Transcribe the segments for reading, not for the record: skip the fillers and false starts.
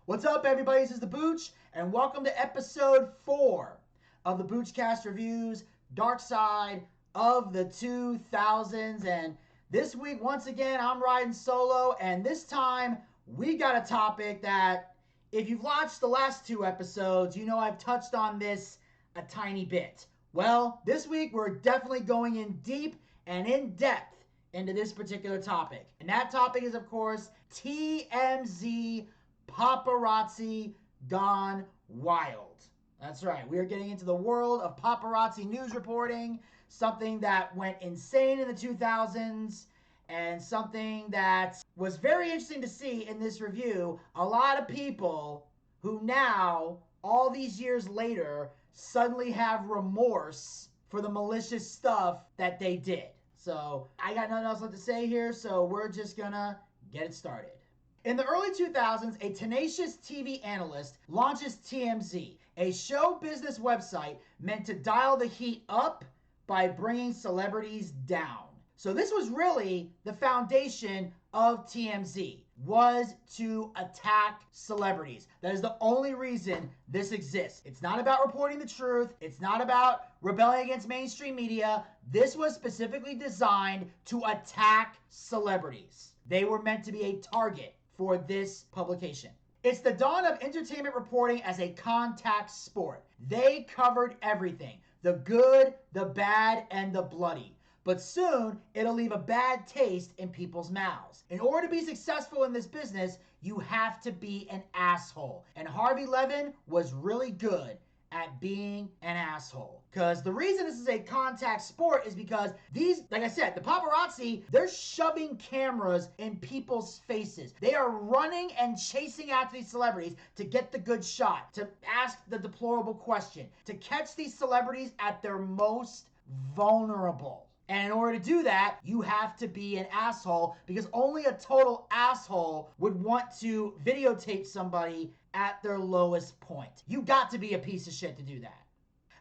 What's up, everybody? This is the Booch, and welcome to episode 4 of the Boochcast reviews, Darkside of the 2000s. And this week, once again, I'm riding solo, and this time we got a topic that, if you've watched the last 2 episodes, you know I've touched on this a tiny bit. Well, this week we're definitely going in deep and in depth into this particular topic. And that topic is, of course, TMZ Paparazzi Gone Wild. That's right. We are getting into the world of paparazzi news reporting, something that went insane in the 2000s, and something that was very interesting to see in this review. A lot of people who now, all these years later, suddenly have remorse for the malicious stuff that they did. So I got nothing else left to say here, so we're just gonna get it started. In the early 2000s, a tenacious TV analyst launches TMZ, a show business website meant to dial the heat up by bringing celebrities down. So this was really the foundation of TMZ, was to attack celebrities. That is the only reason this exists. It's not about reporting the truth. It's not about rebelling against mainstream media. This was specifically designed to attack celebrities. They were meant to be a target for this publication. It's the dawn of entertainment reporting as a contact sport. They covered everything, the good, the bad, and the bloody. But soon, it'll leave a bad taste in people's mouths. In order to be successful in this business, you have to be an asshole. And Harvey Levin was really good at being an asshole. Because the reason this is a contact sport is because these, like I said, the paparazzi, they're shoving cameras in people's faces. They are running and chasing after these celebrities to get the good shot, to ask the deplorable question, to catch these celebrities at their most vulnerable. And in order to do that, you have to be an asshole, because only a total asshole would want to videotape somebody at their lowest point. You got to be a piece of shit to do that.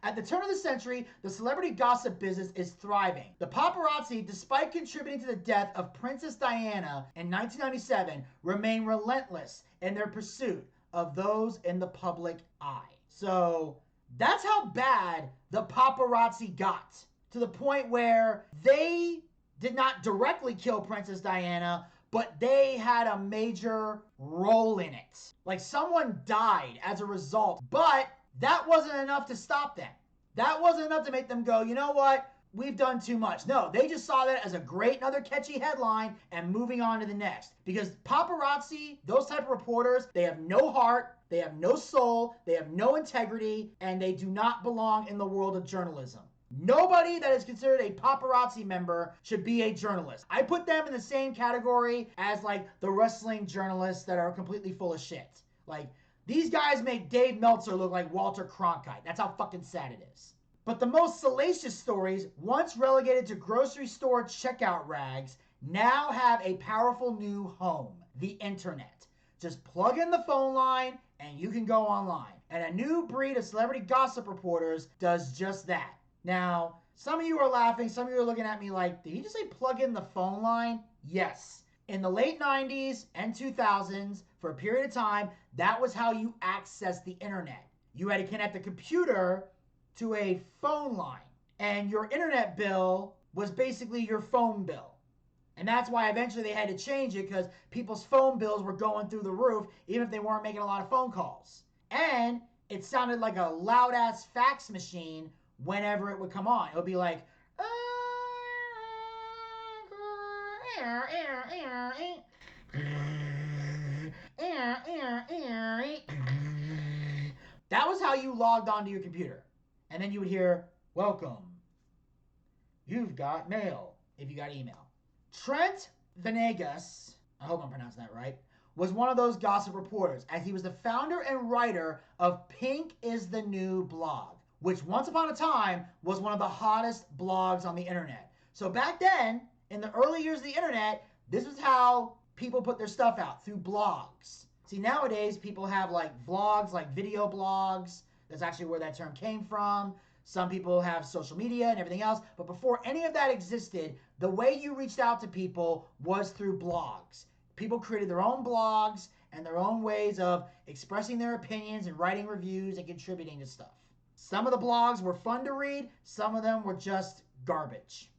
At the turn of the century, the celebrity gossip business is thriving. The paparazzi, despite contributing to the death of Princess Diana in 1997, remain relentless in their pursuit of those in the public eye. So that's how bad the paparazzi got, to the point where they did not directly kill Princess Diana, but they had a major role in it. Like, someone died as a result, but that wasn't enough to stop them. That wasn't enough to make them go, you know what? We've done too much. No, they just saw that as a great, another catchy headline, and moving on to the next. Because paparazzi, those type of reporters, they have no heart, they have no soul, they have no integrity, and they do not belong in the world of journalism. Nobody that is considered a paparazzi member should be a journalist. I put them in the same category as, like, the wrestling journalists that are completely full of shit. Like, these guys make Dave Meltzer look like Walter Cronkite. That's how fucking sad it is. But the most salacious stories, once relegated to grocery store checkout rags, now have a powerful new home: the internet. Just plug in the phone line and you can go online. And a new breed of celebrity gossip reporters does just that. Now, some of you are laughing, some of you are looking at me like, did he just say plug in the phone line? Yes. In the late 90s and 2000s, for a period of time, that was how you accessed the internet. You had to connect the computer to a phone line, and your internet bill was basically your phone bill. And that's why eventually they had to change it, because people's phone bills were going through the roof, even if they weren't making a lot of phone calls. And it sounded like a loud-ass fax machine whenever it would come on. It would be like, that was how you logged onto your computer. And then you would hear, welcome, you've got mail, if you got email. Trent Venegas, I hope I'm pronouncing that right, was one of those gossip reporters, as he was the founder and writer of Pink is the New blog, which once upon a time was one of the hottest blogs on the internet. So back then, in the early years of the internet, this was how people put their stuff out, through blogs. See, nowadays, people have like vlogs, like video blogs. That's actually where that term came from. Some people have social media and everything else. But before any of that existed, the way you reached out to people was through blogs. People created their own blogs and their own ways of expressing their opinions and writing reviews and contributing to stuff. Some of the blogs were fun to read, some of them were just garbage.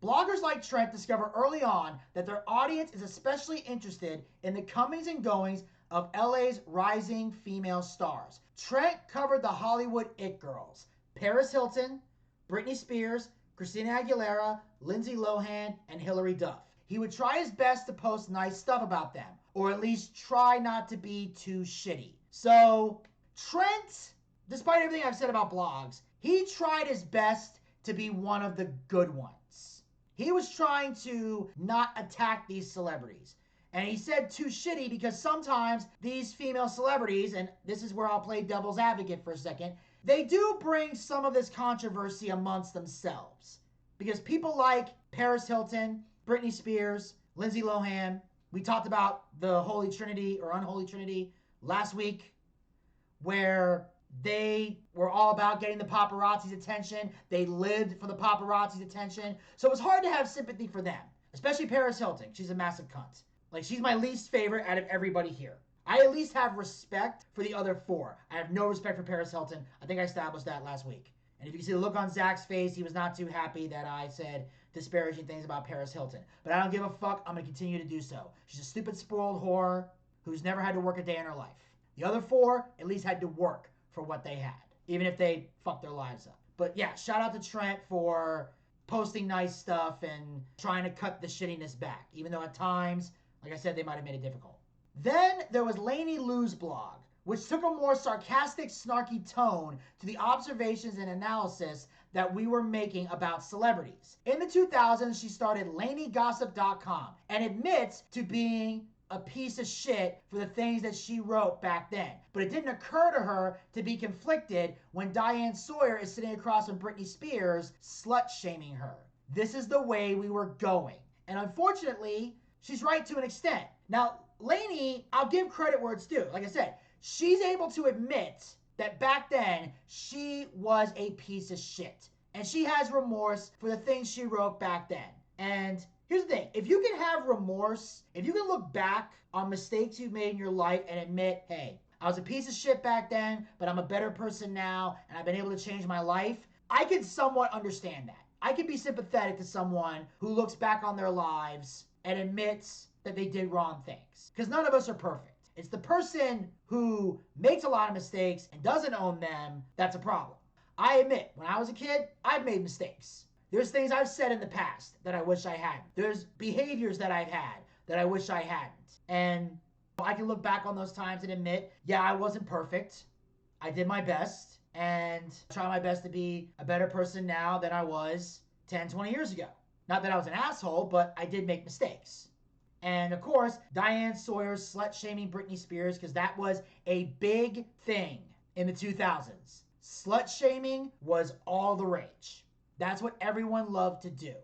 Bloggers like Trent discover early on that their audience is especially interested in the comings and goings of LA's rising female stars. Trent covered the Hollywood it girls: Paris Hilton, Britney Spears, Christina Aguilera, Lindsay Lohan, and Hilary Duff. He would try his best to post nice stuff about them, or at least try not to be too shitty. So, Trent, despite everything I've said about blogs, he tried his best to be one of the good ones. He was trying to not attack these celebrities. And he said too shitty because sometimes these female celebrities, and this is where I'll play devil's advocate for a second, they do bring some of this controversy amongst themselves. Because people like Paris Hilton, Britney Spears, Lindsay Lohan, we talked about the Holy Trinity or Unholy Trinity last week, where they were all about getting the paparazzi's attention. They lived for the paparazzi's attention. So it was hard to have sympathy for them, especially Paris Hilton. She's a massive cunt. Like, she's my least favorite out of everybody here. I at least have respect for the other four. I have no respect for Paris Hilton. I think I established that last week. And if you see the look on Zach's face, he was not too happy that I said disparaging things about Paris Hilton. But I don't give a fuck. I'm going to continue to do so. She's a stupid, spoiled whore who's never had to work a day in her life. The other four at least had to work for what they had, even if they fucked their lives up. But yeah, shout out to Trent for posting nice stuff and trying to cut the shittiness back, even though at times, like I said, they might have made it difficult. Then there was Lainey Lou's blog, which took a more sarcastic, snarky tone to the observations and analysis that we were making about celebrities. In the 2000s, she started LaineyGossip.com and admits to being a piece of shit for the things that she wrote back then. But it didn't occur to her to be conflicted when Diane Sawyer is sitting across from Britney Spears, slut-shaming her. This is the way we were going. And unfortunately, she's right to an extent. Now, Lainey, I'll give credit where it's due. Like I said, she's able to admit that back then she was a piece of shit. And she has remorse for the things she wrote back then. And here's the thing. If you can have remorse, if you can look back on mistakes you've made in your life and admit, hey, I was a piece of shit back then, but I'm a better person now, and I've been able to change my life, I can somewhat understand that. I can be sympathetic to someone who looks back on their lives and admits that they did wrong things. Because none of us are perfect. It's the person who makes a lot of mistakes and doesn't own them that's a problem. I admit, when I was a kid, I've made mistakes. There's things I've said in the past that I wish I hadn't. There's behaviors that I've had that I wish I hadn't. And I can look back on those times and admit, yeah, I wasn't perfect. I did my best and try my best to be a better person now than I was 10, 20 years ago. Not that I was an asshole, but I did make mistakes. And of course, Diane Sawyer's slut-shaming Britney Spears, because that was a big thing in the 2000s. Slut-shaming was all the rage. That's what everyone loved to do.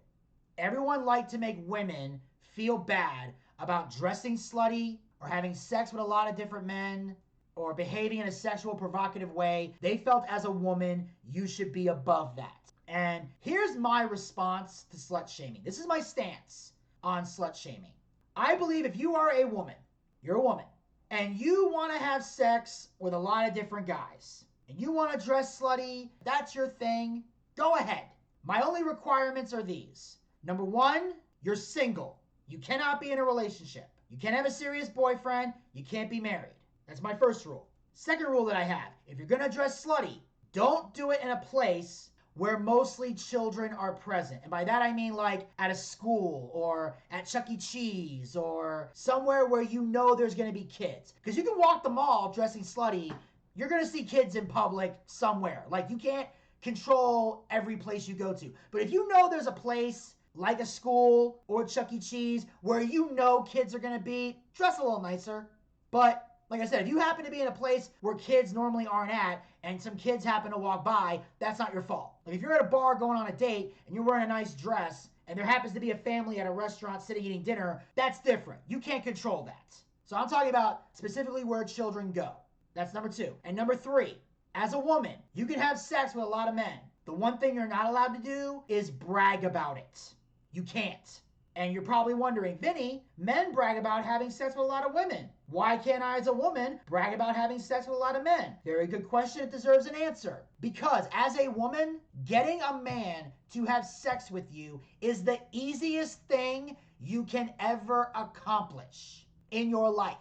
Everyone liked to make women feel bad about dressing slutty or having sex with a lot of different men or behaving in a sexual provocative way. They felt as a woman, you should be above that. And here's my response to slut-shaming. This is my stance on slut-shaming. I believe if you are a woman, you're a woman, and you want to have sex with a lot of different guys, and you want to dress slutty, that's your thing, go ahead. My only requirements are these. Number one, you're single. You cannot be in a relationship. You can't have a serious boyfriend. You can't be married. That's my first rule. Second rule that I have, if you're going to dress slutty, don't do it in a place where mostly children are present. And by that I mean like at a school or at Chuck E. Cheese or somewhere where you know there's going to be kids. Because you can walk the mall dressing slutty, you're going to see kids in public somewhere. Like, you can't control every place you go to. But if you know there's a place like a school or Chuck E. Cheese where you know kids are going to be, dress a little nicer. But like I said, if you happen to be in a place where kids normally aren't at and some kids happen to walk by, that's not your fault. Like, if you're at a bar going on a date and you're wearing a nice dress and there happens to be a family at a restaurant sitting eating dinner, that's different. You can't control that. So I'm talking about specifically where children go. That's number two. And number three, as a woman, you can have sex with a lot of men. The one thing you're not allowed to do is brag about it. You can't. And you're probably wondering, Vinny, men brag about having sex with a lot of women. Why can't I, as a woman, brag about having sex with a lot of men? Very good question. It deserves an answer. Because as a woman, getting a man to have sex with you is the easiest thing you can ever accomplish in your life.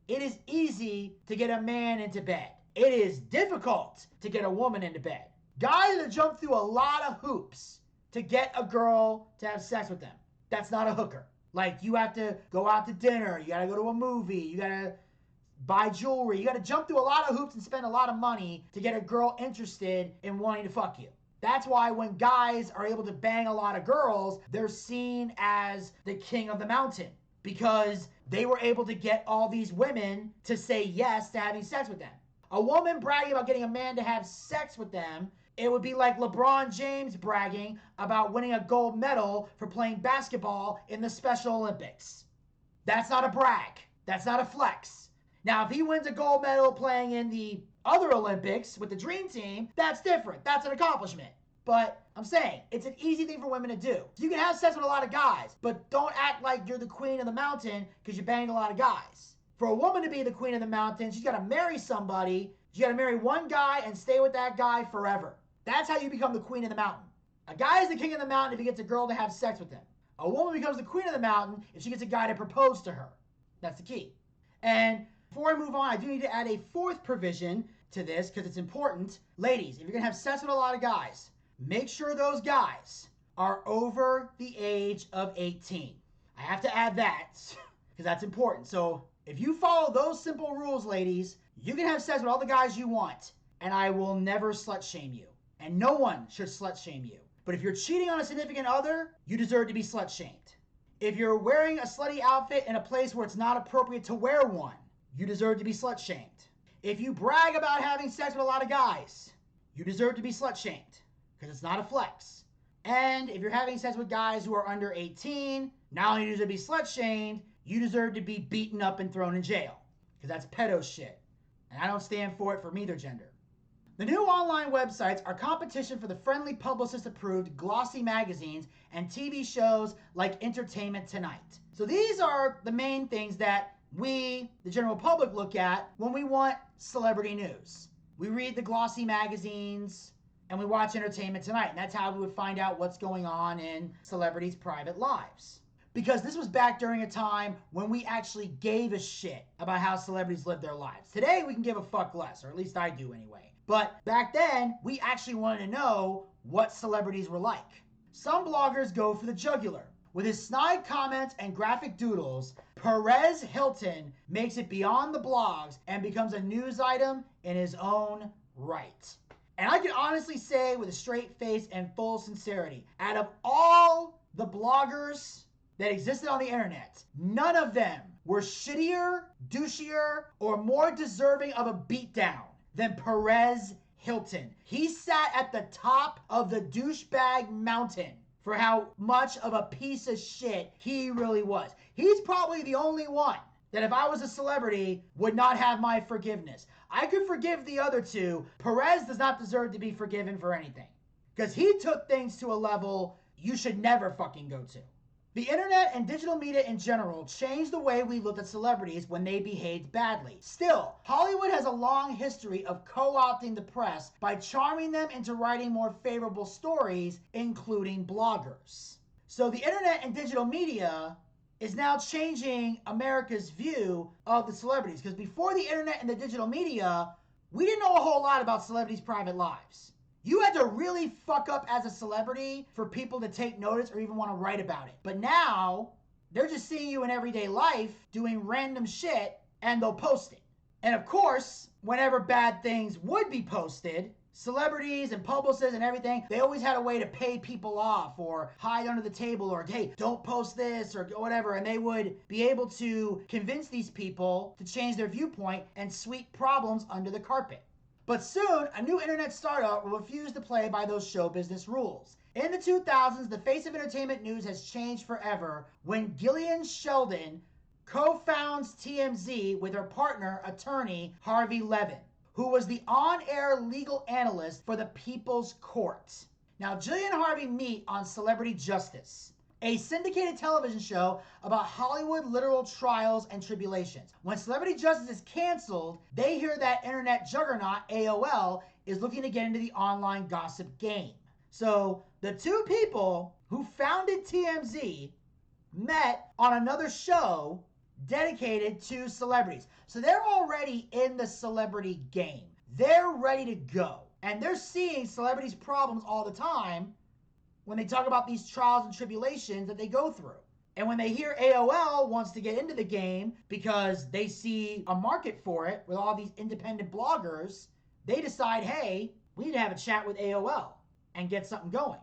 It is easy to get a man into bed. It is difficult to get a woman into bed. Guys that jump through a lot of hoops to get a girl to have sex with them. That's not a hooker. Like, you have to go out to dinner, you gotta go to a movie, you gotta buy jewelry, you gotta jump through a lot of hoops and spend a lot of money to get a girl interested in wanting to fuck you. That's why when guys are able to bang a lot of girls, they're seen as the king of the mountain, because they were able to get all these women to say yes to having sex with them. A woman bragging about getting a man to have sex with them, it would be like LeBron James bragging about winning a gold medal for playing basketball in the Special Olympics. That's not a brag. That's not a flex. Now, if he wins a gold medal playing in the other Olympics with the Dream Team, that's different. That's an accomplishment. But I'm saying, it's an easy thing for women to do. You can have sex with a lot of guys, but don't act like you're the queen of the mountain because you banged a lot of guys. For a woman to be the queen of the mountain, she's got to marry somebody. She's got to marry one guy and stay with that guy forever. That's how you become the queen of the mountain. A guy is the king of the mountain if he gets a girl to have sex with him. A woman becomes the queen of the mountain if she gets a guy to propose to her. That's the key. And before I move on, I do need to add a fourth provision to this because it's important. Ladies, if you're going to have sex with a lot of guys, make sure those guys are over the age of 18. I have to add that because that's important. So if you follow those simple rules, ladies, you can have sex with all the guys you want, and I will never slut shame you. And no one should slut shame you. But if you're cheating on a significant other, you deserve to be slut shamed. If you're wearing a slutty outfit in a place where it's not appropriate to wear one, you deserve to be slut shamed. If you brag about having sex with a lot of guys, you deserve to be slut shamed because it's not a flex. And if you're having sex with guys who are under 18, not only do you deserve to be slut shamed, you deserve to be beaten up and thrown in jail because that's pedo shit. And I don't stand for it from either gender. The new online websites are competition for the friendly publicist-approved glossy magazines and TV shows like Entertainment Tonight. So these are the main things that we, the general public, look at when we want celebrity news. We read the glossy magazines and we watch Entertainment Tonight. And that's how we would find out what's going on in celebrities' private lives. Because this was back during a time when we actually gave a shit about how celebrities live their lives. Today, we can give a fuck less, or at least I do anyway. But back then, we actually wanted to know what celebrities were like. Some bloggers go for the jugular. With his snide comments and graphic doodles, Perez Hilton makes it beyond the blogs and becomes a news item in his own right. And I can honestly say with a straight face and full sincerity, out of all the bloggers that existed on the internet, none of them were shittier, douchier, or more deserving of a beatdown than Perez Hilton. He sat at the top of the douchebag mountain for how much of a piece of shit he really was. He's probably the only one that if I was a celebrity would not have my forgiveness. I could forgive the other two. Perez does not deserve to be forgiven for anything because he took things to a level you should never fucking go to. The internet and digital media in general changed the way we looked at celebrities when they behaved badly. Still, Hollywood has a long history of co-opting the press by charming them into writing more favorable stories, including bloggers. So the internet and digital media is now changing America's view of the celebrities. Because before the internet and the digital media, we didn't know a whole lot about celebrities' private lives. You had to really fuck up as a celebrity for people to take notice or even want to write about it. But now, they're just seeing you in everyday life doing random shit and they'll post it. And of course, whenever bad things would be posted, celebrities and publicists and everything, they always had a way to pay people off or hide under the table or, hey, don't post this or whatever. And they would be able to convince these people to change their viewpoint and sweep problems under the carpet. But soon, a new internet startup will refuse to play by those show business rules. In the 2000s, the face of entertainment news has changed forever when Gillian Sheldon co-founds TMZ with her partner, attorney Harvey Levin, who was the on-air legal analyst for the People's Court. Now, Gillian and Harvey meet on Celebrity Justice. a syndicated television show about Hollywood literal trials and tribulations. When Celebrity Justice is canceled, they hear that internet juggernaut AOL is looking to get into the online gossip game. So the two people who founded TMZ met on another show dedicated to celebrities. So they're already in the celebrity game. They're ready to go. And they're seeing celebrities' problems all the time when they talk about these trials and tribulations that they go through. And when they hear AOL wants to get into the game because they see a market for it with all these independent bloggers, they decide, hey, we need to have a chat with AOL and get something going.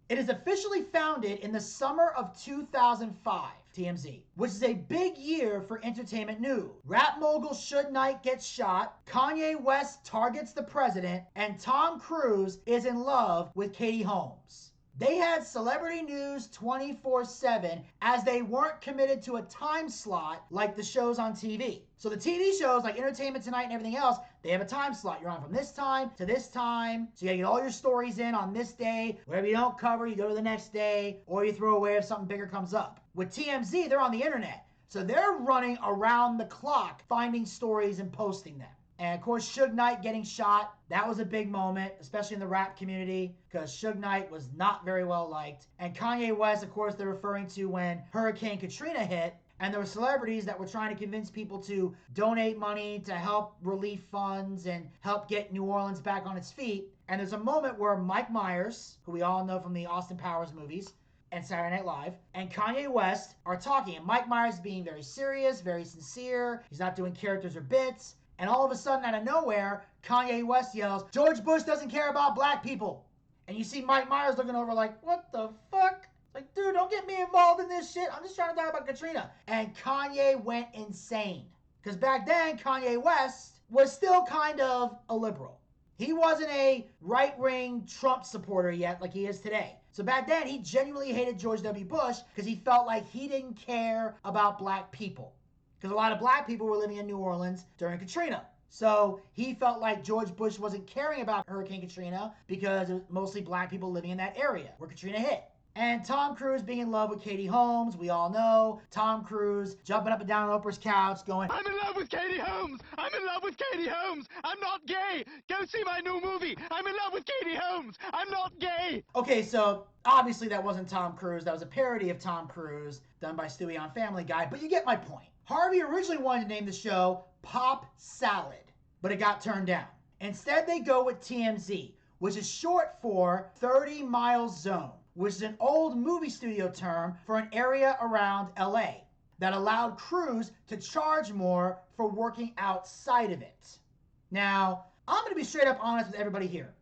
It is officially founded in the summer of 2005, TMZ, which is a big year for entertainment news. Rap mogul Suge Knight gets shot, Kanye West targets the president, and Tom Cruise is in love with Katie Holmes. They had celebrity news 24/7 as they weren't committed to a time slot like the shows on TV. So the TV shows like Entertainment Tonight and everything else, they have a time slot. You're on from this time to this time. So you gotta get all your stories in on this day. Whatever you don't cover, you go to the next day, or you throw away if something bigger comes up. With TMZ, they're on the internet. So they're running around the clock finding stories and posting them. And of course, Suge Knight getting shot, that was a big moment, especially in the rap community, because Suge Knight was not very well liked. And Kanye West, of course, they're referring to when Hurricane Katrina hit, and there were celebrities that were trying to convince people to donate money to help relief funds and help get New Orleans back on its feet. And there's a moment where Mike Myers, who we all know from the Austin Powers movies, and Saturday Night Live, and Kanye West are talking. And Mike Myers is being very serious, very sincere. He's not doing characters or bits. And all of a sudden, out of nowhere, Kanye West yells, "George Bush doesn't care about black people." And you see Mike Myers looking over like, what the fuck? Like, dude, don't get me involved in this shit. I'm just trying to talk about Katrina. And Kanye went insane. Because back then, Kanye West was still kind of a liberal. He wasn't a right-wing Trump supporter yet like he is today. So back then, he genuinely hated George W. Bush because he felt like he didn't care about black people. Because a lot of black people were living in New Orleans during Katrina. So he felt like George Bush wasn't caring about Hurricane Katrina because it was mostly black people living in that area where Katrina hit. And Tom Cruise being in love with Katie Holmes, we all know. Tom Cruise jumping up and down on Oprah's couch going, "I'm in love with Katie Holmes! I'm in love with Katie Holmes! I'm not gay! Go see my new movie! I'm in love with Katie Holmes! I'm not gay!" Okay, so obviously that wasn't Tom Cruise. That was a parody of Tom Cruise done by Stewie on Family Guy, but you get my point. Harvey originally wanted to name the show Pop Salad, but it got turned down. Instead, they go with TMZ, which is short for 30-Mile Zone, which is an old movie studio term for an area around LA that allowed crews to charge more for working outside of it. Now, I'm going to be straight up honest with everybody here.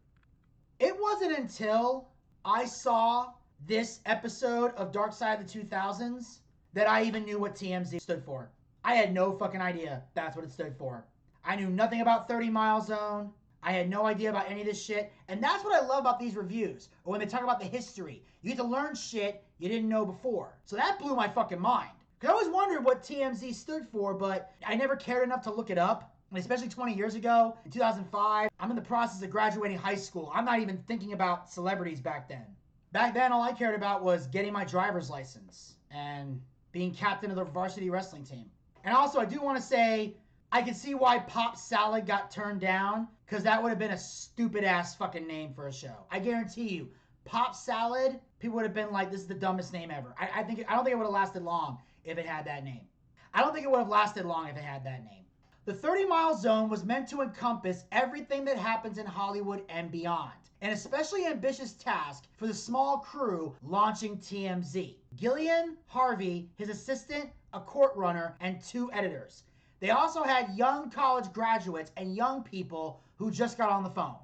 It wasn't until I saw this episode of Darkside of the 2000's that I even knew what TMZ stood for. I had no fucking idea that's what it stood for. I knew nothing about 30-Mile Zone. I had no idea about any of this shit. And that's what I love about these reviews, or when they talk about the history. You get to learn shit you didn't know before. So that blew my fucking mind. Because I always wondered what TMZ stood for, but I never cared enough to look it up. And especially 20 years ago, in 2005, I'm in the process of graduating high school. I'm not even thinking about celebrities back then. Back then, all I cared about was getting my driver's license and being captain of the varsity wrestling team. And also, I do want to say, I can see why Pop Salad got turned down, because that would have been a stupid-ass fucking name for a show. I guarantee you, Pop Salad, people would have been like, this is the dumbest name ever. I don't think it would have lasted long if it had that name. I don't think it would have lasted long if it had that name. The 30-Mile Zone was meant to encompass everything that happens in Hollywood and beyond. An especially ambitious task for the small crew launching TMZ. Gillian, Harvey, his assistant, a court runner, and 2 editors. They also had young college graduates and young people who just got on the phone.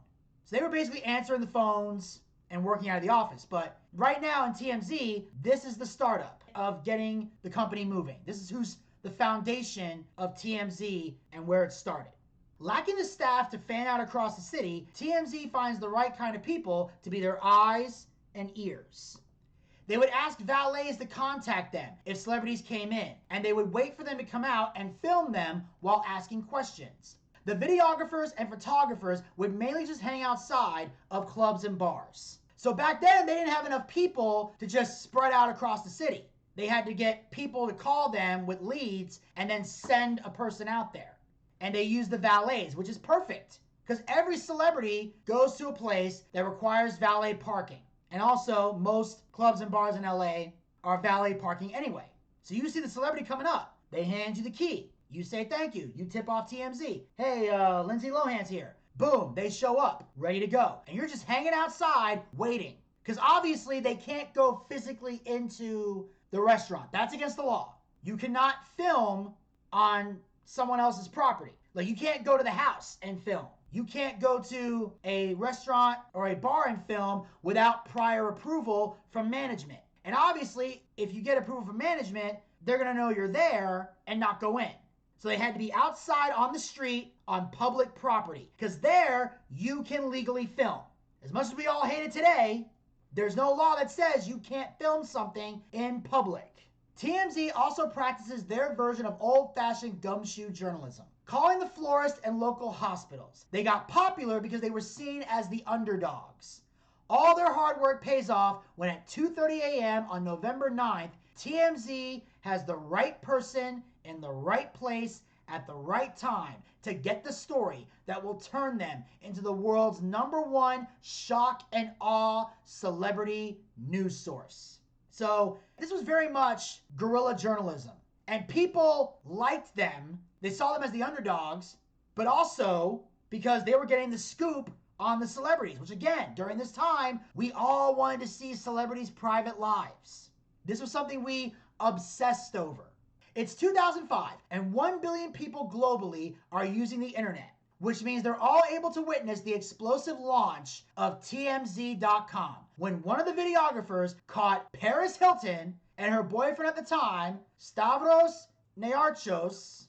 So they were basically answering the phones and working out of the office. But right now in TMZ, this is the startup of getting the company moving. This is who's the foundation of TMZ and where it started. Lacking the staff to fan out across the city, TMZ finds the right kind of people to be their eyes and ears. They would ask valets to contact them if celebrities came in, and they would wait for them to come out and film them while asking questions. The videographers and photographers would mainly just hang outside of clubs and bars. So back then, they didn't have enough people to just spread out across the city. They had to get people to call them with leads and then send a person out there. And they used the valets, which is perfect because every celebrity goes to a place that requires valet parking. And also, most clubs and bars in LA are valet parking anyway. So you see the celebrity coming up. They hand you the key. You say thank you. You tip off TMZ. Hey, Lindsay Lohan's here. Boom, they show up, ready to go. And you're just hanging outside waiting. Because obviously they can't go physically into the restaurant. That's against the law. You cannot film on someone else's property. Like you can't go to the house and film. You can't go to a restaurant or a bar and film without prior approval from management. And obviously, if you get approval from management, they're gonna know you're there and not go in. So they had to be outside on the street on public property because there you can legally film. As much as we all hate it today, there's no law that says you can't film something in public. TMZ also practices their version of old-fashioned gumshoe journalism, calling the florist and local hospitals. They got popular because they were seen as the underdogs. All their hard work pays off when at 2:30 a.m. on November 9th, TMZ has the right person in the right place at the right time to get the story that will turn them into the world's #1 shock and awe celebrity news source. So this was very much guerrilla journalism. And people liked them. They saw them as the underdogs, but also because they were getting the scoop on the celebrities, which again, during this time, we all wanted to see celebrities' private lives. This was something we obsessed over. It's 2005, and 1 billion people globally are using the internet, which means they're all able to witness the explosive launch of TMZ.com when one of the videographers caught Paris Hilton and her boyfriend at the time, Stavros Niarchos,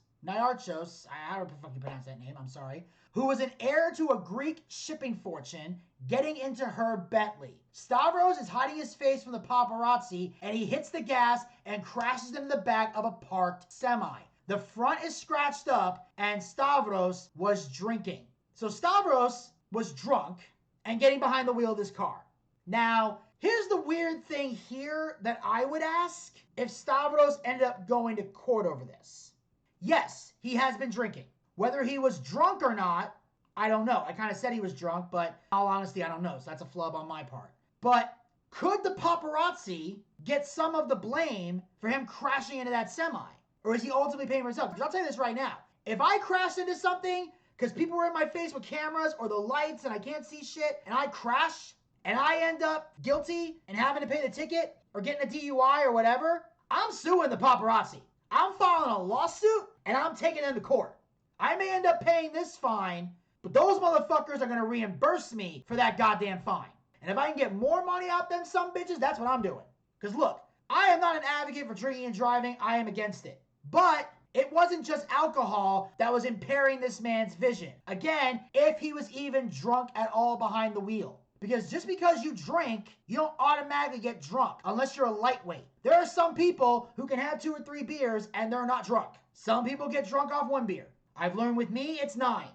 how do you pronounce that name? I'm sorry. Who was an heir to a Greek shipping fortune, getting into her Bentley. Stavros is hiding his face from the paparazzi, and he hits the gas and crashes into the back of a parked semi. The front is scratched up, and Stavros was drinking. So Stavros was drunk and getting behind the wheel of this car. Now, here's the weird thing here that I would ask if Stavros ended up going to court over this. Yes, he has been drinking. Whether he was drunk or not, I don't know. I kind of said he was drunk, but in all honesty, I don't know. So that's a flub on my part. But could the paparazzi get some of the blame for him crashing into that semi? Or is he ultimately paying for himself? Because I'll tell you this right now. If I crash into something because people were in my face with cameras or the lights and I can't see shit, and I crash and I end up guilty and having to pay the ticket or getting a DUI or whatever, I'm suing the paparazzi. I'm filing a lawsuit and I'm taking them to court. I may end up paying this fine, but those motherfuckers are going to reimburse me for that goddamn fine. And if I can get more money out than some bitches, that's what I'm doing. Because look, I am not an advocate for drinking and driving. I am against it. But it wasn't just alcohol that was impairing this man's vision. Again, if he was even drunk at all behind the wheel. Because just because you drink, you don't automatically get drunk unless you're a lightweight. There are some people who can have 2 or 3 beers and they're not drunk. Some people get drunk off 1 beer. I've learned with me, it's 9.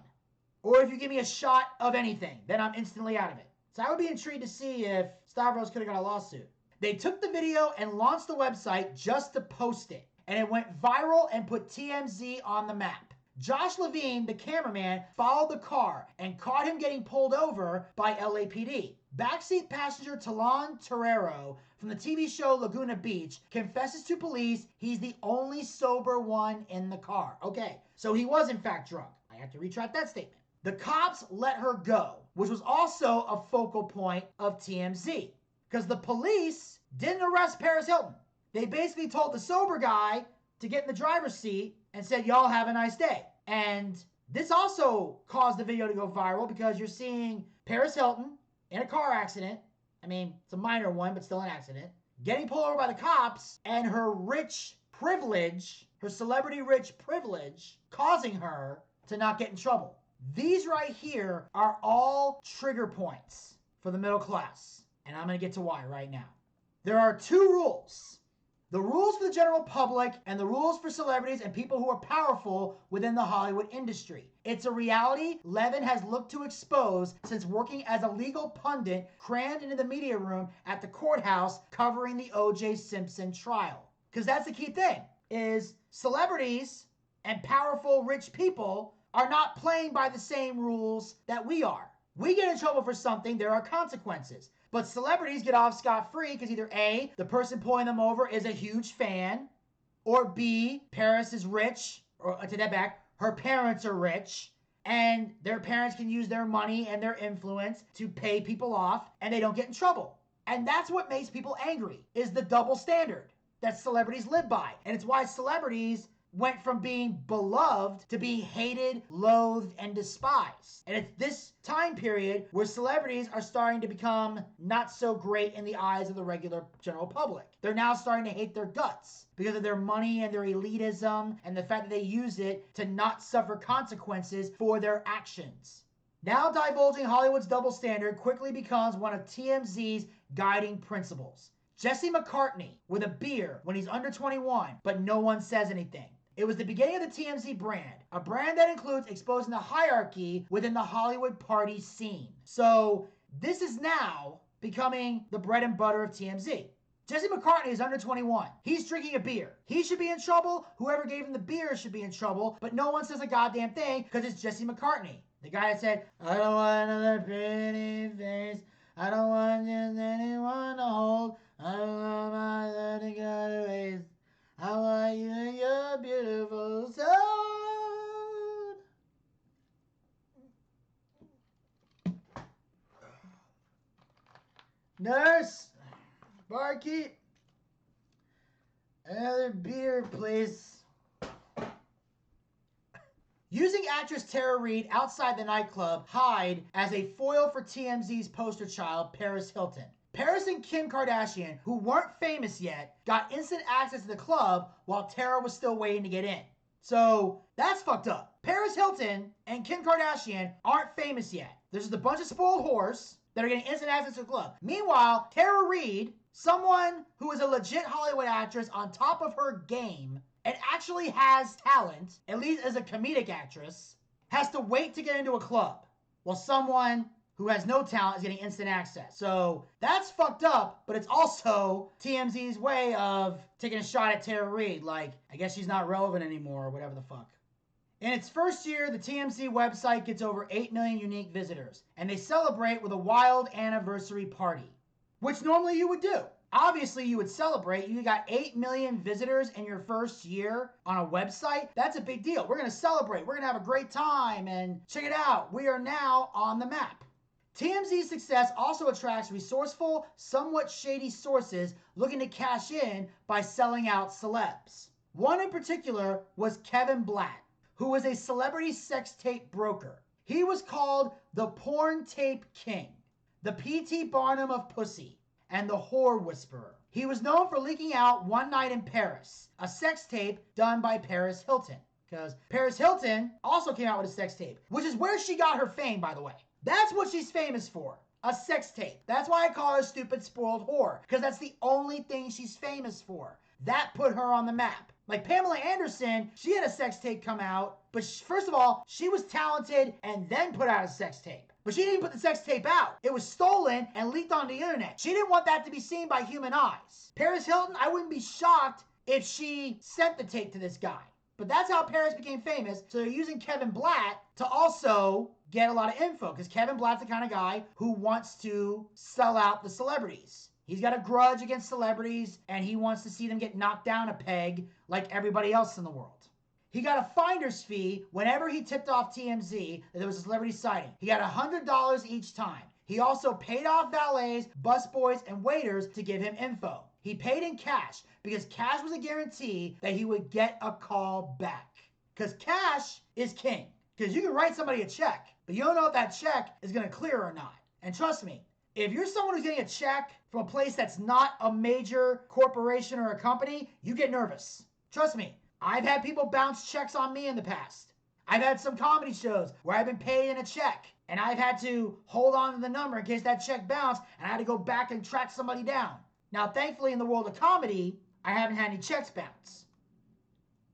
Or if you give me a shot of anything, then I'm instantly out of it. So I would be intrigued to see if Stavros could have got a lawsuit. They took the video and launched the website just to post it. And it went viral and put TMZ on the map. Josh Levine, the cameraman, followed the car and caught him getting pulled over by LAPD. Backseat passenger Talon Torero from the TV show Laguna Beach confesses to police he's the only sober one in the car. Okay, so he was in fact drunk. I have to retract that statement. The cops let her go, which was also a focal point of TMZ, because the police didn't arrest Paris Hilton. They basically told the sober guy to get in the driver's seat and said, y'all have a nice day. And this also caused the video to go viral because you're seeing Paris Hilton in a car accident. I mean, it's a minor one, but still an accident. Getting pulled over by the cops, and her rich privilege, her celebrity rich privilege, causing her to not get in trouble. These right here are all trigger points for the middle class. And I'm going to get to why right now. There are 2 rules. The rules for the general public and the rules for celebrities and people who are powerful within the Hollywood industry. It's a reality Levin has looked to expose since working as a legal pundit crammed into the media room at the courthouse covering the O.J. Simpson trial. Because that's the key thing, is celebrities and powerful rich people are not playing by the same rules that we are. We get in trouble for something, there are consequences. But celebrities get off scot-free because either A, the person pulling them over is a huge fan, or B, Paris is rich, or to that back, her parents are rich, and their parents can use their money and their influence to pay people off, and they don't get in trouble. And that's what makes people angry, is the double standard that celebrities live by. And it's why celebrities went from being beloved to being hated, loathed, and despised. And it's this time period where celebrities are starting to become not so great in the eyes of the regular general public. They're now starting to hate their guts because of their money and their elitism and the fact that they use it to not suffer consequences for their actions. Now divulging Hollywood's double standard quickly becomes one of TMZ's guiding principles. Jesse McCartney with a beer when he's under 21, but no one says anything. It was the beginning of the TMZ brand, a brand that includes exposing the hierarchy within the Hollywood party scene. So this is now becoming the bread and butter of TMZ. Jesse McCartney is under 21. He's drinking a beer. He should be in trouble. Whoever gave him the beer should be in trouble, but no one says a goddamn thing because it's Jesse McCartney. The guy that said, I don't want another pretty face. I don't want just anyone to hold. I don't want my dirty good ways. I want you and your beautiful soul. Nurse, barkeep, another beer, please. Using actress Tara Reid outside the nightclub Hyde as a foil for TMZ's poster child, Paris Hilton. Paris and Kim Kardashian, who weren't famous yet, got instant access to the club while Tara was still waiting to get in. So that's fucked up. Paris Hilton and Kim Kardashian aren't famous yet. There's just a bunch of spoiled whores that are getting instant access to the club. Meanwhile, Tara Reid, someone who is a legit Hollywood actress on top of her game and actually has talent, at least as a comedic actress, has to wait to get into a club while someone who has no talent is getting instant access. So that's fucked up, but it's also TMZ's way of taking a shot at Tara Reid. Like, I guess she's not relevant anymore or whatever the fuck. In its first year, the TMZ website gets over 8 million unique visitors, and they celebrate with a wild anniversary party, which normally you would do. Obviously, you would celebrate. You got 8 million visitors in your first year on a website. That's a big deal. We're going to celebrate. We're going to have a great time, and check it out. We are now on the map. TMZ's success also attracts resourceful, somewhat shady sources looking to cash in by selling out celebs. One in particular was Kevin Blatt, who was a celebrity sex tape broker. He was called the Porn Tape King, the P.T. Barnum of Pussy, and the Whore Whisperer. He was known for leaking out One Night in Paris, a sex tape done by Paris Hilton. Because Paris Hilton also came out with a sex tape, which is where she got her fame, by the way. That's what she's famous for, a sex tape. That's why I call her a stupid spoiled whore, because that's the only thing she's famous for. That put her on the map. Like Pamela Anderson, she had a sex tape come out, but first of all, she was talented and then put out a sex tape. But she didn't put the sex tape out. It was stolen and leaked on the internet. She didn't want that to be seen by human eyes. Paris Hilton, I wouldn't be shocked if she sent the tape to this guy. But that's how Paris became famous. So they're using Kevin Blatt to also get a lot of info, because Kevin Blatt's the kind of guy who wants to sell out the celebrities. He's got a grudge against celebrities, and he wants to see them get knocked down a peg like everybody else in the world. He got a finder's fee whenever he tipped off TMZ that there was a celebrity sighting. He got $100 each time. He also paid off valets, busboys, and waiters to give him info. He paid in cash because cash was a guarantee that he would get a call back. Because cash is king. Because you can write somebody a check, but you don't know if that check is going to clear or not. And trust me, if you're someone who's getting a check from a place that's not a major corporation or a company, you get nervous. Trust me, I've had people bounce checks on me in the past. I've had some comedy shows where I've been paid in a check, and I've had to hold on to the number in case that check bounced, and I had to go back and track somebody down. Now, thankfully, in the world of comedy, I haven't had any checks bounce.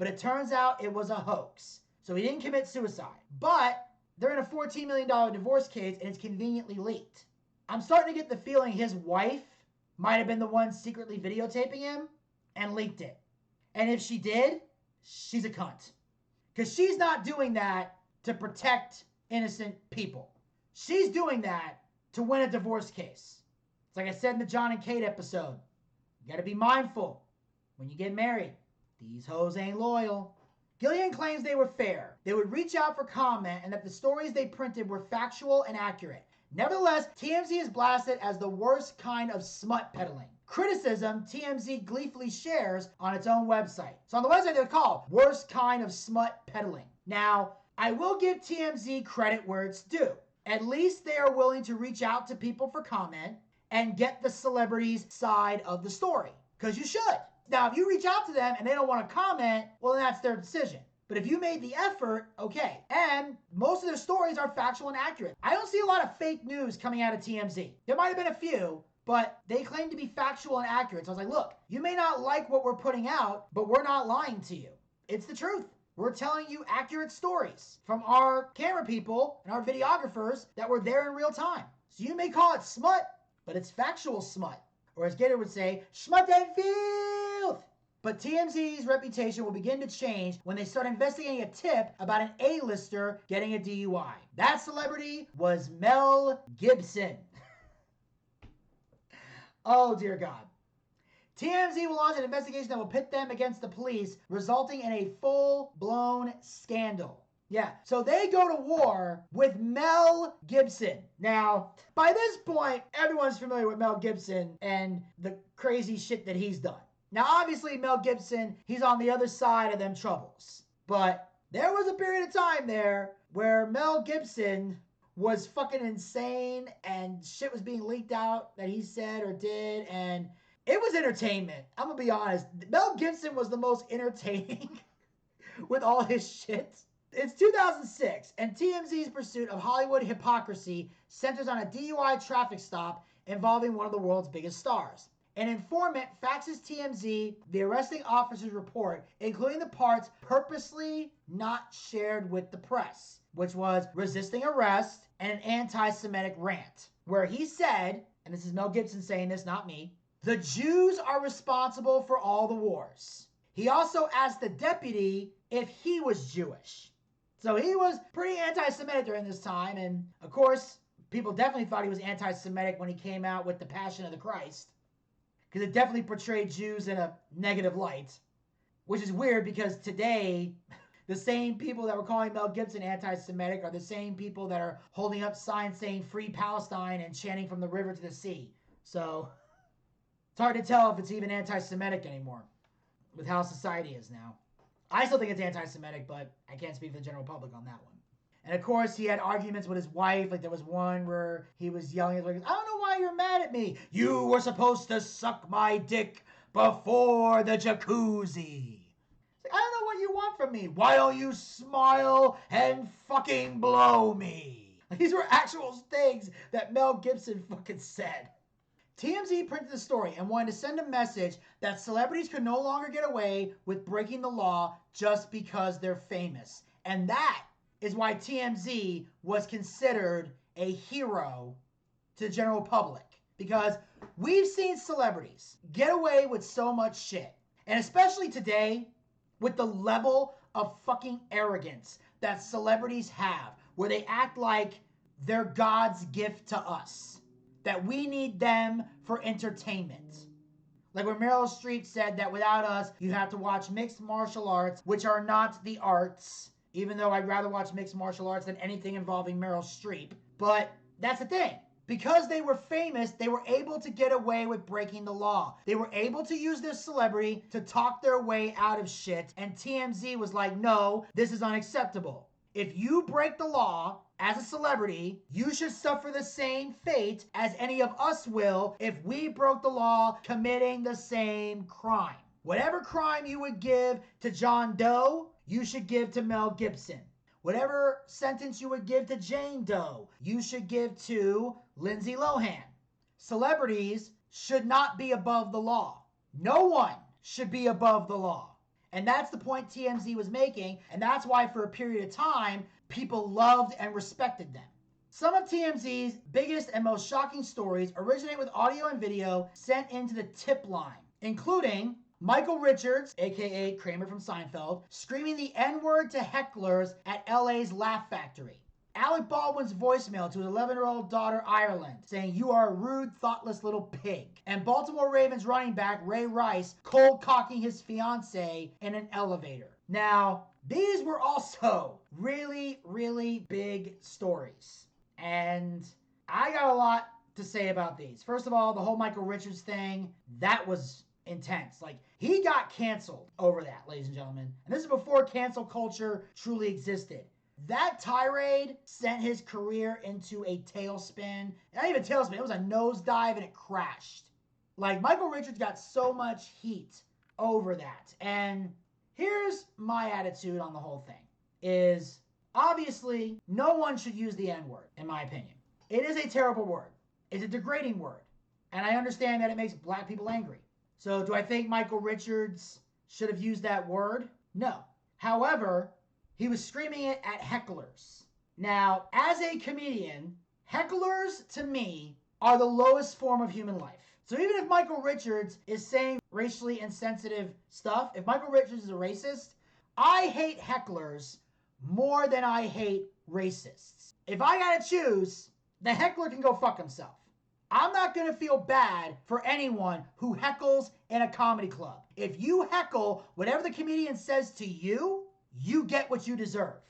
but it turns out it was a hoax. So he didn't commit suicide. But they're in a $14 million divorce case and it's conveniently leaked. I'm starting to get the feeling his wife might have been the one secretly videotaping him and leaked it. And if she did, she's a cunt. Because she's not doing that to protect innocent people. She's doing that to win a divorce case. It's like I said in the John and Kate episode. You gotta be mindful when you get married. These hoes ain't loyal. Gillian claims they were fair. They would reach out for comment and that the stories they printed were factual and accurate. Nevertheless, TMZ is blasted as the worst kind of smut peddling. Criticism TMZ gleefully shares on its own website. So on the website they're called worst kind of smut peddling. Now, I will give TMZ credit where it's due. At least they are willing to reach out to people for comment and get the celebrity's side of the story. Because you should. Now, if you reach out to them and they don't want to comment, well, then that's their decision. But if you made the effort, okay. And most of their stories are factual and accurate. I don't see a lot of fake news coming out of TMZ. There might have been a few, but they claim to be factual and accurate. So I was like, look, you may not like what we're putting out, but we're not lying to you. It's the truth. We're telling you accurate stories from our camera people and our videographers that were there in real time. So you may call it smut, but it's factual smut. Or as Gator would say, schmut and filth. But TMZ's reputation will begin to change when they start investigating a tip about an A-lister getting a DUI. That celebrity was Mel Gibson. Oh, dear God. TMZ will launch an investigation that will pit them against the police, resulting in a full-blown scandal. Yeah, so they go to war with Mel Gibson. Now, by this point, everyone's familiar with Mel Gibson and the crazy shit that he's done. Now, obviously, Mel Gibson, he's on the other side of them troubles. But there was a period of time there where Mel Gibson was fucking insane and shit was being leaked out that he said or did, and it was entertainment. I'm gonna be honest. Mel Gibson was the most entertaining with all his shit. It's 2006, and TMZ's pursuit of Hollywood hypocrisy centers on a DUI traffic stop involving one of the world's biggest stars. An informant faxes TMZ the arresting officer's report, including the parts purposely not shared with the press, which was resisting arrest and an anti-Semitic rant, where he said, and this is Mel Gibson saying this, not me, the Jews are responsible for all the wars. He also asked the deputy if he was Jewish. So he was pretty anti-Semitic during this time, and of course, people definitely thought he was anti-Semitic when he came out with The Passion of the Christ, because it definitely portrayed Jews in a negative light, which is weird because today, the same people that were calling Mel Gibson anti-Semitic are the same people that are holding up signs saying Free Palestine and chanting from the river to the sea. So it's hard to tell if it's even anti-Semitic anymore with how society is now. I still think it's anti-Semitic, but I can't speak for the general public on that one. And of course, he had arguments with his wife. Like there was one where he was yelling at her, I don't know why you're mad at me. You were supposed to suck my dick before the jacuzzi. Like, I don't know what you want from me. Why don't you smile and fucking blow me? Like, these were actual things that Mel Gibson fucking said. TMZ printed the story and wanted to send a message that celebrities could no longer get away with breaking the law just because they're famous. And that is why TMZ was considered a hero to the general public. Because we've seen celebrities get away with so much shit. And especially today, with the level of fucking arrogance that celebrities have, where they act like they're God's gift to us. That we need them for entertainment. Like when Meryl Streep said that without us, you have to watch mixed martial arts, which are not the arts. Even though I'd rather watch mixed martial arts than anything involving Meryl Streep. But that's the thing. Because they were famous, they were able to get away with breaking the law. They were able to use their celebrity to talk their way out of shit. And TMZ was like, no, this is unacceptable. If you break the law as a celebrity, you should suffer the same fate as any of us will if we broke the law committing the same crime. Whatever crime you would give to John Doe, you should give to Mel Gibson. Whatever sentence you would give to Jane Doe, you should give to Lindsay Lohan. Celebrities should not be above the law. No one should be above the law. And that's the point TMZ was making, and that's why for a period of time, people loved and respected them. Some of TMZ's biggest and most shocking stories originate with audio and video sent into the tip line, including Michael Richards, aka Kramer from Seinfeld, screaming the N-word to hecklers at LA's Laugh Factory. Alec Baldwin's voicemail to his 11-year-old daughter Ireland, saying, "You are a rude, thoughtless little pig." And Baltimore Ravens running back Ray Rice cold cocking his fiancée in an elevator. Now, these were also really, really big stories. And I got a lot to say about these. First of all, the whole Michael Richards thing, that was intense. Like, he got canceled over that, ladies and gentlemen. And this is before cancel culture truly existed. That tirade sent his career into a tailspin. Not even a tailspin, it was a nosedive and it crashed. Like, Michael Richards got so much heat over that. And here's my attitude on the whole thing, is obviously no one should use the N-word, in my opinion. It is a terrible word. It's a degrading word. And I understand that it makes black people angry. So do I think Michael Richards should have used that word? No. However, he was screaming it at hecklers. Now, as a comedian, hecklers, to me, are the lowest form of human life. So even if Michael Richards is saying racially insensitive stuff, if Michael Richards is a racist, I hate hecklers more than I hate racists. If I gotta choose, the heckler can go fuck himself. I'm not gonna feel bad for anyone who heckles in a comedy club. If you heckle whatever the comedian says to you, you get what you deserve.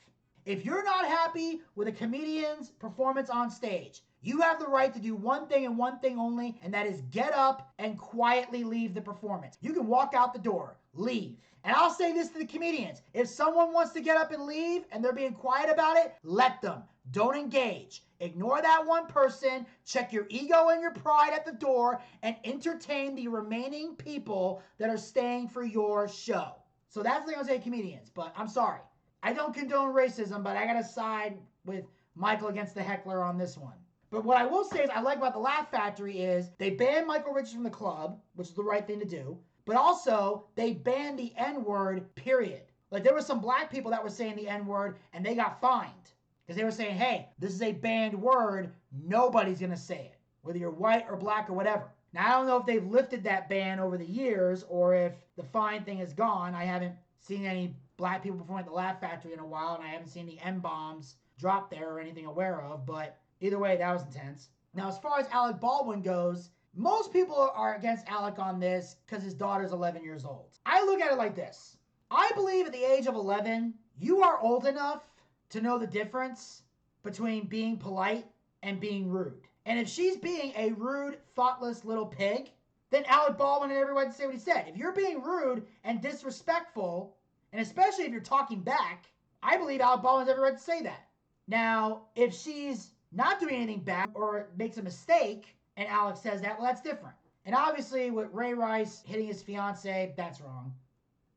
If you're not happy with a comedian's performance on stage, you have the right to do one thing and one thing only, and that is get up and quietly leave the performance. You can walk out the door, leave. And I'll say this to the comedians. If someone wants to get up and leave and they're being quiet about it, let them. Don't engage. Ignore that one person, check your ego and your pride at the door, and entertain the remaining people that are staying for your show. So that's the thing I'll say to comedians, but I'm sorry. I don't condone racism, but I gotta side with Michael against the heckler on this one. But what I will say is I like about the Laugh Factory is they banned Michael Richards from the club, which is the right thing to do, but also they banned the N-word, period. Like, there were some black people that were saying the N-word and they got fined because they were saying, hey, this is a banned word, nobody's gonna say it, whether you're white or black or whatever. Now, I don't know if they've lifted that ban over the years or if the fine thing is gone. I haven't seen any black people perform at the Laugh Factory in a while, and I haven't seen the M-bombs drop there or anything aware of, but either way, that was intense. Now, as far as Alec Baldwin goes, most people are against Alec on this because his daughter's 11 years old. I look at it like this. I believe at the age of 11, you are old enough to know the difference between being polite and being rude. And if she's being a rude, thoughtless little pig, then Alec Baldwin and everyone can say what he said. If you're being rude and disrespectful, and especially if you're talking back, I believe Alec Baldwin has every right to say that. Now, if she's not doing anything bad or makes a mistake, and Alex says that, well, that's different. And obviously, with Ray Rice hitting his fiancée, that's wrong.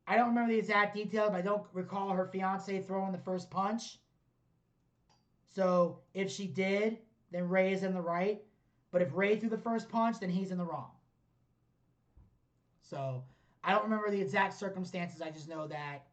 I don't remember the exact detail, but I don't recall her fiancée throwing the first punch. So if she did, then Ray is in the right. But if Ray threw the first punch, then he's in the wrong. So I don't remember the exact circumstances. I just know that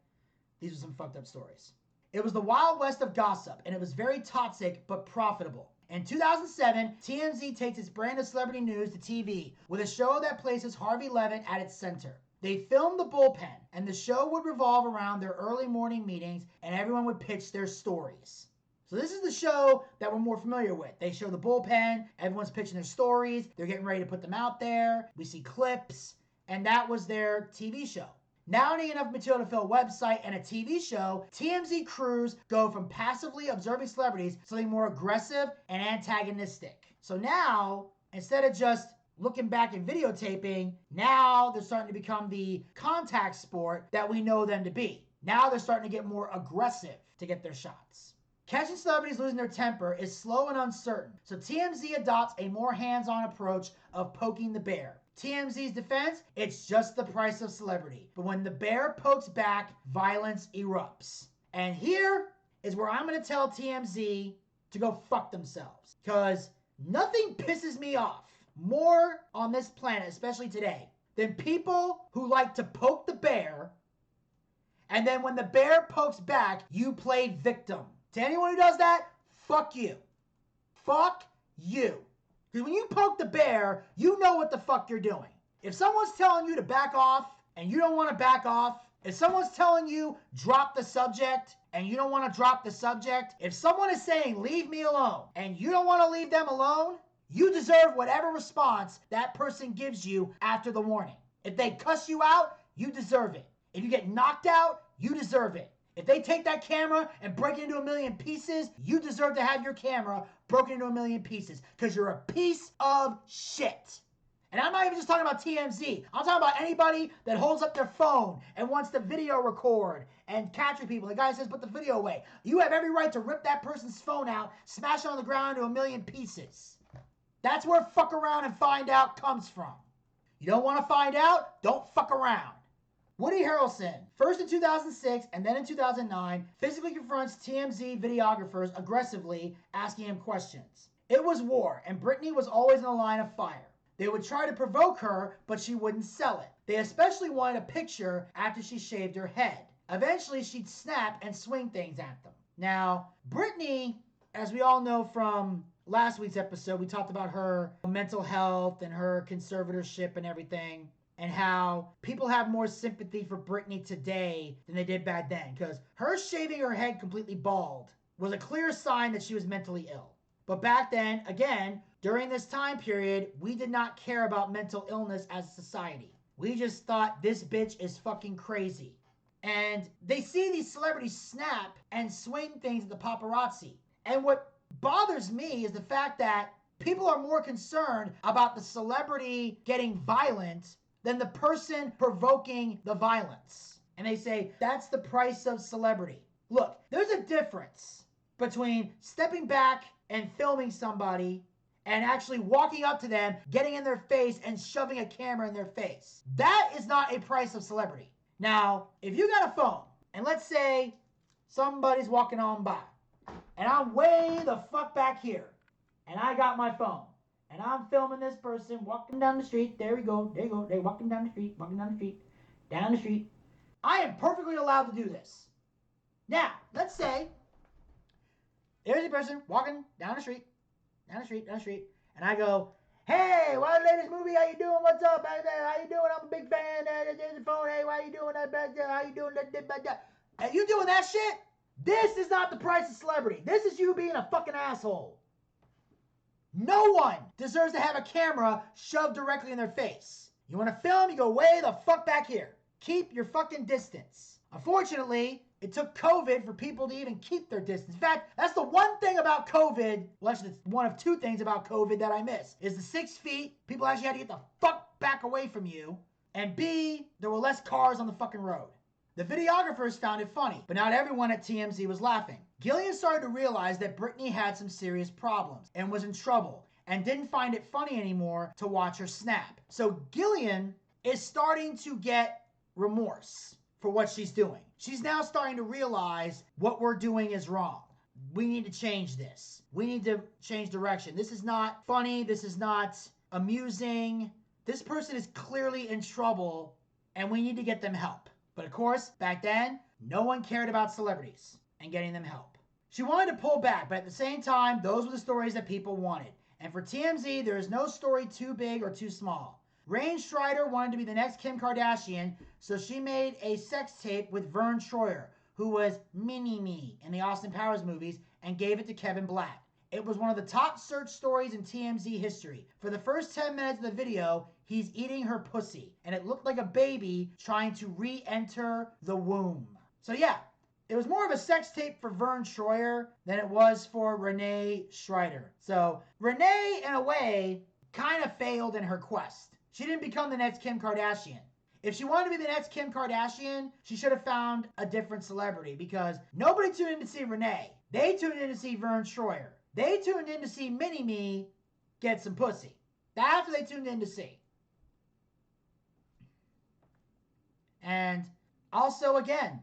these are some fucked up stories. It was the Wild West of gossip, and it was very toxic but profitable. In 2007, TMZ takes its brand of celebrity news to TV with a show that places Harvey Levin at its center. They filmed the bullpen, and the show would revolve around their early morning meetings, and everyone would pitch their stories. So this is the show that we're more familiar with. They show the bullpen, everyone's pitching their stories, they're getting ready to put them out there, we see clips, and that was their TV show. Now needing enough material to fill a website and a TV show, TMZ crews go from passively observing celebrities to something more aggressive and antagonistic. So now, instead of just looking back and videotaping, now they're starting to become the contact sport that we know them to be. Now they're starting to get more aggressive to get their shots. Catching celebrities losing their temper is slow and uncertain, so TMZ adopts a more hands-on approach of poking the bear. TMZ's defense, it's just the price of celebrity. But when the bear pokes back, violence erupts. And here is where I'm going to tell TMZ to go fuck themselves. Because nothing pisses me off more on this planet, especially today, than people who like to poke the bear And then when the bear pokes back, you played victim. To anyone who does that, fuck you. Fuck you. Because when you poke the bear, you know what the fuck you're doing. If someone's telling you to back off and you don't want to back off, if someone's telling you drop the subject and you don't want to drop the subject, if someone is saying leave me alone and you don't want to leave them alone, you deserve whatever response that person gives you after the warning. If they cuss you out, you deserve it. If you get knocked out, you deserve it. If they take that camera and break it into a million pieces, you deserve to have your camera broken into a million pieces because you're a piece of shit. And I'm not even just talking about TMZ. I'm talking about anybody that holds up their phone and wants to video record and capture people. The guy says, put the video away. You have every right to rip that person's phone out, smash it on the ground into a million pieces. That's where fuck around and find out comes from. You don't want to find out? Don't fuck around. Woody Harrelson, first in 2006 and then in 2009, physically confronts TMZ videographers aggressively, asking him questions. It was war, and Britney was always in the line of fire. They would try to provoke her, but she wouldn't sell it. They especially wanted a picture after she shaved her head. Eventually, she'd snap and swing things at them. Now, Britney, as we all know from last week's episode, we talked about her mental health and her conservatorship and everything, and how people have more sympathy for Britney today than they did back then, because her shaving her head completely bald was a clear sign that she was mentally ill. But back then, again, during this time period, we did not care about mental illness as a society. We just thought this bitch is fucking crazy. And they see these celebrities snap and swing things at the paparazzi. And what bothers me is the fact that people are more concerned about the celebrity getting violent than the person provoking the violence. And they say, that's the price of celebrity. Look, there's a difference between stepping back and filming somebody and actually walking up to them, getting in their face and shoving a camera in their face. That is not a price of celebrity. Now, if you got a phone, and let's say somebody's walking on by, and I'm way the fuck back here, and I got my phone, and I'm filming this person walking down the street. There we go. There you go. They're walking down the street, down the street. I am perfectly allowed to do this. Now, let's say there's a person walking down the street, and I go, hey, what's the latest movie? How you doing? What's up? How you doing? I'm a big fan. There's the phone. Hey, why you doing that? How you doing that? And you doing that shit? This is not the price of celebrity. This is you being a fucking asshole. No one deserves to have a camera shoved directly in their face. You want to film? You go way the fuck back here. Keep your fucking distance. Unfortunately, it took COVID for people to even keep their distance. In fact, that's the one thing about COVID. Well, actually, it's one of two things about COVID that I miss. Is the 6 feet. People actually had to get the fuck back away from you. And B, there were less cars on the fucking road. The videographers found it funny, but not everyone at TMZ was laughing. Gillian started to realize that Britney had some serious problems and was in trouble and didn't find it funny anymore to watch her snap. So Gillian is starting to get remorse for what she's doing. She's now starting to realize what we're doing is wrong. We need to change this. We need to change direction. This is not funny. This is not amusing. This person is clearly in trouble and we need to get them help. But of course, back then, no one cared about celebrities and getting them help. She wanted to pull back, but at the same time, those were the stories that people wanted. And for TMZ, there is no story too big or too small. Rain Strider wanted to be the next Kim Kardashian, so she made a sex tape with Vern Troyer, who was Mini-Me in the Austin Powers movies, and gave it to Kevin Blatt. It was one of the top search stories in TMZ history. For the first 10 minutes of the video, he's eating her pussy, and it looked like a baby trying to re-enter the womb. So yeah, it was more of a sex tape for Vern Troyer than it was for Renee Schreider. So Renee, in a way, kind of failed in her quest. She didn't become the next Kim Kardashian. If she wanted to be the next Kim Kardashian, she should have found a different celebrity because nobody tuned in to see Renee. They tuned in to see Vern Troyer. They tuned in to see Mini-Me get some pussy. That's what they tuned in to see. And also, again,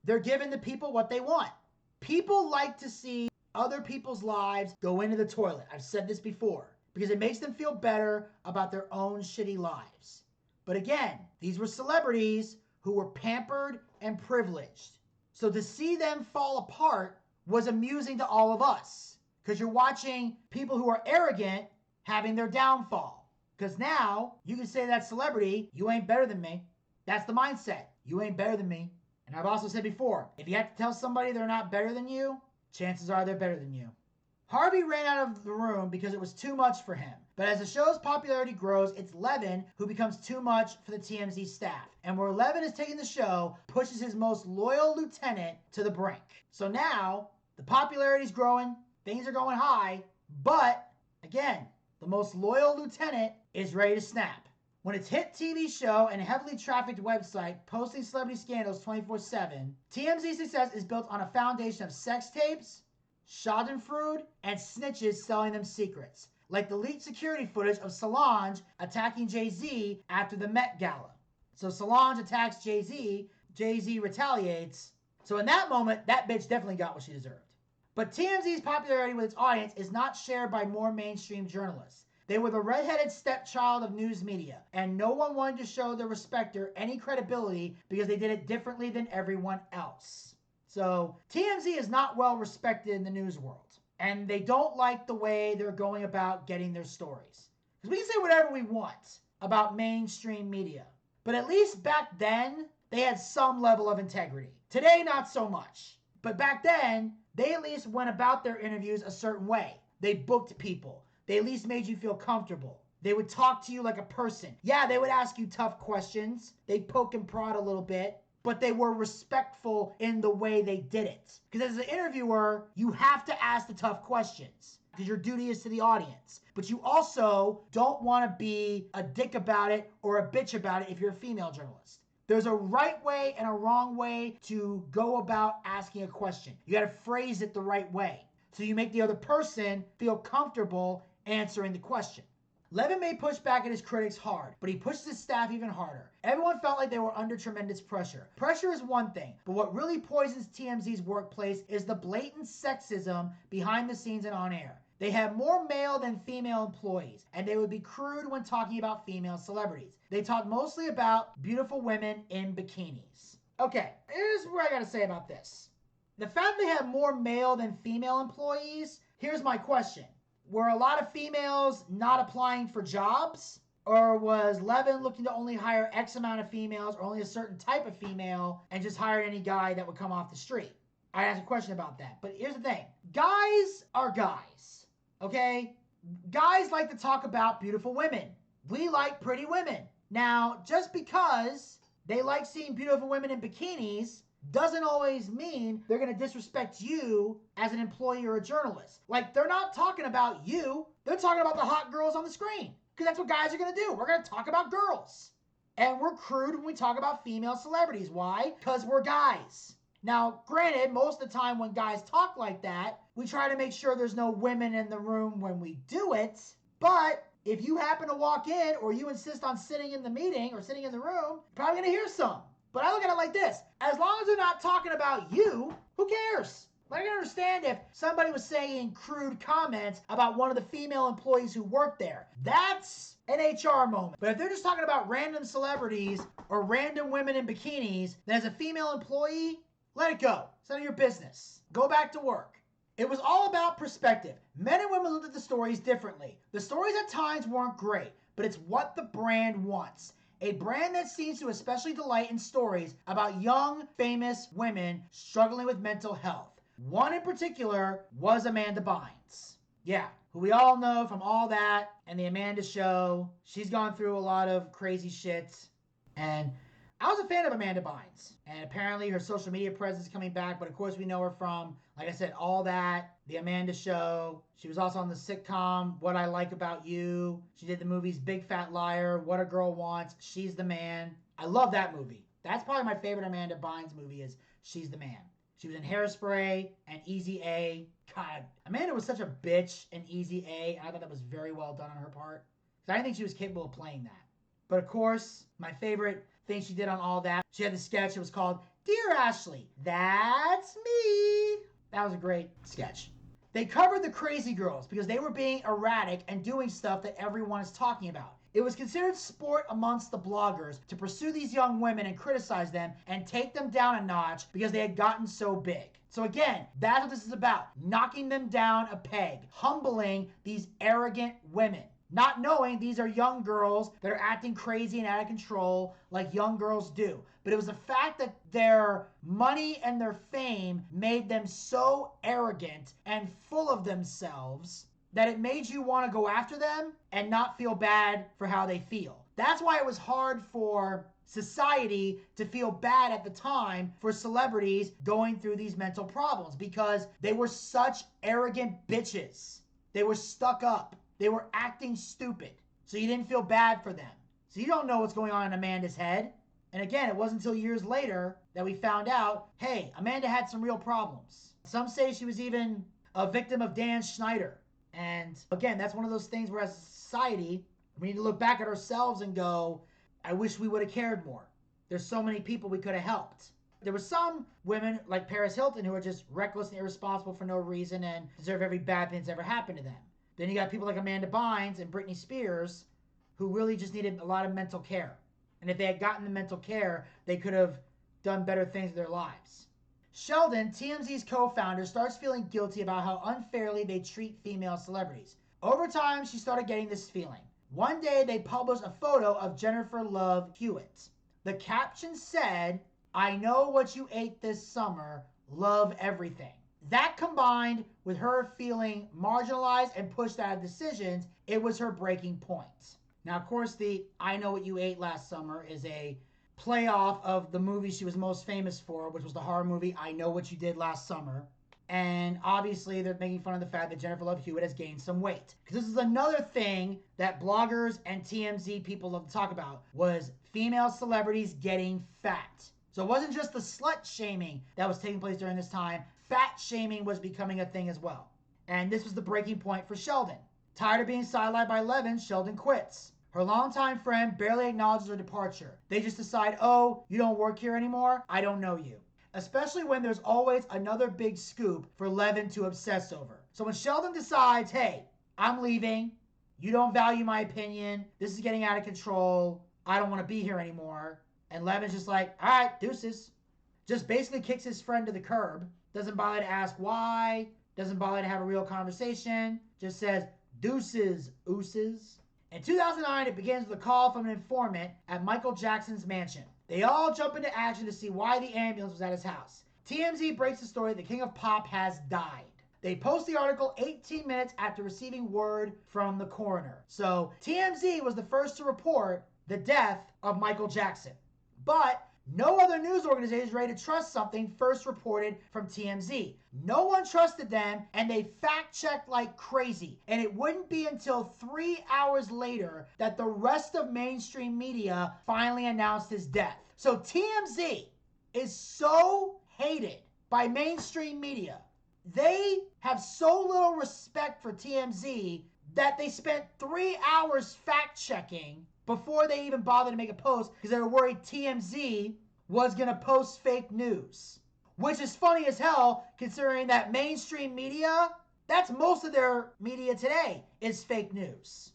they're giving the people what they want. People like to see other people's lives go into the toilet. I've said this before. Because it makes them feel better about their own shitty lives. But again, these were celebrities who were pampered and privileged. So to see them fall apart was amusing to all of us, because you're watching people who are arrogant having their downfall. Because now you can say that celebrity, you ain't better than me. That's the mindset. You ain't better than me. And I've also said before, if you have to tell somebody they're not better than you, chances are they're better than you. Harvey ran out of the room because it was too much for him. But as the show's popularity grows, it's Levin who becomes too much for the TMZ staff. And where Levin is taking the show, pushes his most loyal lieutenant to the brink. So now, the popularity's growing, things are going high, but, again, the most loyal lieutenant is ready to snap. When its hit TV show and heavily trafficked website posting celebrity scandals 24/7, TMZ's success is built on a foundation of sex tapes, schadenfreude, and snitches selling them secrets, like the leaked security footage of Solange attacking Jay-Z after the Met Gala. So Solange attacks Jay-Z, Jay-Z retaliates. So in that moment, that bitch definitely got what she deserved. But TMZ's popularity with its audience is not shared by more mainstream journalists. They were the redheaded stepchild of news media, and no one wanted to show their respect or any credibility because they did it differently than everyone else. So TMZ is not well respected in the news world, and they don't like the way they're going about getting their stories. Because we can say whatever we want about mainstream media, but at least back then, they had some level of integrity. Today, not so much. But back then, they at least went about their interviews a certain way. They booked people. They at least made you feel comfortable. They would talk to you like a person. Yeah, they would ask you tough questions. They'd poke and prod a little bit, but they were respectful in the way they did it. Because as an interviewer, you have to ask the tough questions because your duty is to the audience. But you also don't want to be a dick about it or a bitch about it if you're a female journalist. There's a right way and a wrong way to go about asking a question. You got to phrase it the right way so you make the other person feel comfortable answering the question. Levin may push back at his critics hard, but he pushes his staff even harder. Everyone felt like they were under tremendous pressure. Pressure is one thing, but what really poisons TMZ's workplace is the blatant sexism behind the scenes and on air. They have more male than female employees, and they would be crude when talking about female celebrities. They talk mostly about beautiful women in bikinis. Okay, here's what I gotta say about this. The fact they have more male than female employees, here's my question. Were a lot of females not applying for jobs? Or was Levin looking to only hire X amount of females or only a certain type of female and just hire any guy that would come off the street? I asked a question about that. But here's the thing. Guys are guys, okay? Guys like to talk about beautiful women. We like pretty women. Now, just because they like seeing beautiful women in bikinis doesn't always mean they're going to disrespect you as an employee or a journalist. Like, they're not talking about you. They're talking about the hot girls on the screen. Because that's what guys are going to do. We're going to talk about girls. And we're crude when we talk about female celebrities. Why? Because we're guys. Now, granted, most of the time when guys talk like that, we try to make sure there's no women in the room when we do it. But if you happen to walk in or you insist on sitting in the meeting or sitting in the room, you're probably going to hear some. But I look at it like this. As long as they're not talking about you, who cares? Like, I can understand if somebody was saying crude comments about one of the female employees who worked there. That's an HR moment. But if they're just talking about random celebrities or random women in bikinis, then as a female employee, let it go. It's none of your business. Go back to work. It was all about perspective. Men and women looked at the stories differently. The stories at times weren't great, but it's what the brand wants. A brand that seems to especially delight in stories about young, famous women struggling with mental health. One in particular was Amanda Bynes. Yeah, who we all know from All That and The Amanda Show. She's gone through a lot of crazy shit. And I was a fan of Amanda Bynes. And apparently her social media presence is coming back. But of course we know her from, like I said, All That, The Amanda Show. She was also on the sitcom What I Like About You. She did the movies Big Fat Liar, What a Girl Wants, She's the Man. I love that movie. That's probably my favorite Amanda Bynes movie is She's the Man. She was in Hairspray and Easy A. God, Amanda was such a bitch in Easy A. And I thought that was very well done on her part. Because I didn't think she was capable of playing that. But of course, my favorite thing she did on All That, she had the sketch. It was called Dear Ashley, That's Me. That was a great sketch. They covered the crazy girls because they were being erratic and doing stuff that everyone is talking about. It was considered sport amongst the bloggers to pursue these young women and criticize them and take them down a notch because they had gotten so big. So again, that's what this is about. Knocking them down a peg. Humbling these arrogant women. Not knowing these are young girls that are acting crazy and out of control like young girls do. But it was the fact that their money and their fame made them so arrogant and full of themselves that it made you want to go after them and not feel bad for how they feel. That's why it was hard for society to feel bad at the time for celebrities going through these mental problems because they were such arrogant bitches. They were stuck up. They were acting stupid. So you didn't feel bad for them. So you don't know what's going on in Amanda's head. And again, it wasn't until years later that we found out, hey, Amanda had some real problems. Some say she was even a victim of Dan Schneider. And again, that's one of those things where as a society, we need to look back at ourselves and go, I wish we would have cared more. There's so many people we could have helped. There were some women like Paris Hilton who are just reckless and irresponsible for no reason and deserve every bad thing that's ever happened to them. Then you got people like Amanda Bynes and Britney Spears who really just needed a lot of mental care. And if they had gotten the mental care, they could have done better things with their lives. Sheldon, TMZ's co-founder, starts feeling guilty about how unfairly they treat female celebrities. Over time, she started getting this feeling. One day, they published a photo of Jennifer Love Hewitt. The caption said, "I know what you ate this summer. Love everything." That combined with her feeling marginalized and pushed out of decisions, it was her breaking point. Now, of course, the I Know What You Ate Last Summer is a playoff of the movie she was most famous for, which was the horror movie I Know What You Did Last Summer. And obviously, they're making fun of the fact that Jennifer Love Hewitt has gained some weight. Because this is another thing that bloggers and TMZ people love to talk about, was female celebrities getting fat. So it wasn't just the slut shaming that was taking place during this time. Fat shaming was becoming a thing as well. And this was the breaking point for Sheldon. Tired of being sidelined by Levin, Sheldon quits. Her longtime friend barely acknowledges her departure. They just decide, oh, you don't work here anymore? I don't know you. Especially when there's always another big scoop for Levin to obsess over. So when Sheldon decides, hey, I'm leaving, you don't value my opinion, this is getting out of control, I don't want to be here anymore. And Levin's just like, all right, deuces. Just basically kicks his friend to the curb. Doesn't bother to ask why. Doesn't bother to have a real conversation. Just says, deuces, ooses. In 2009, it begins with a call from an informant at Michael Jackson's mansion. They all jump into action to see why the ambulance was at his house. TMZ breaks the story that the King of Pop has died. They post the article 18 minutes after receiving word from the coroner. So TMZ was the first to report the death of Michael Jackson. But no other news organization is ready to trust something first reported from TMZ. No one trusted them, and they fact-checked like crazy. And it wouldn't be until 3 hours later that the rest of mainstream media finally announced his death. So TMZ is so hated by mainstream media. They have so little respect for TMZ that they spent 3 hours fact-checking before they even bothered to make a post because they were worried TMZ was going to post fake news. Which is funny as hell considering that mainstream media, that's most of their media today, is fake news.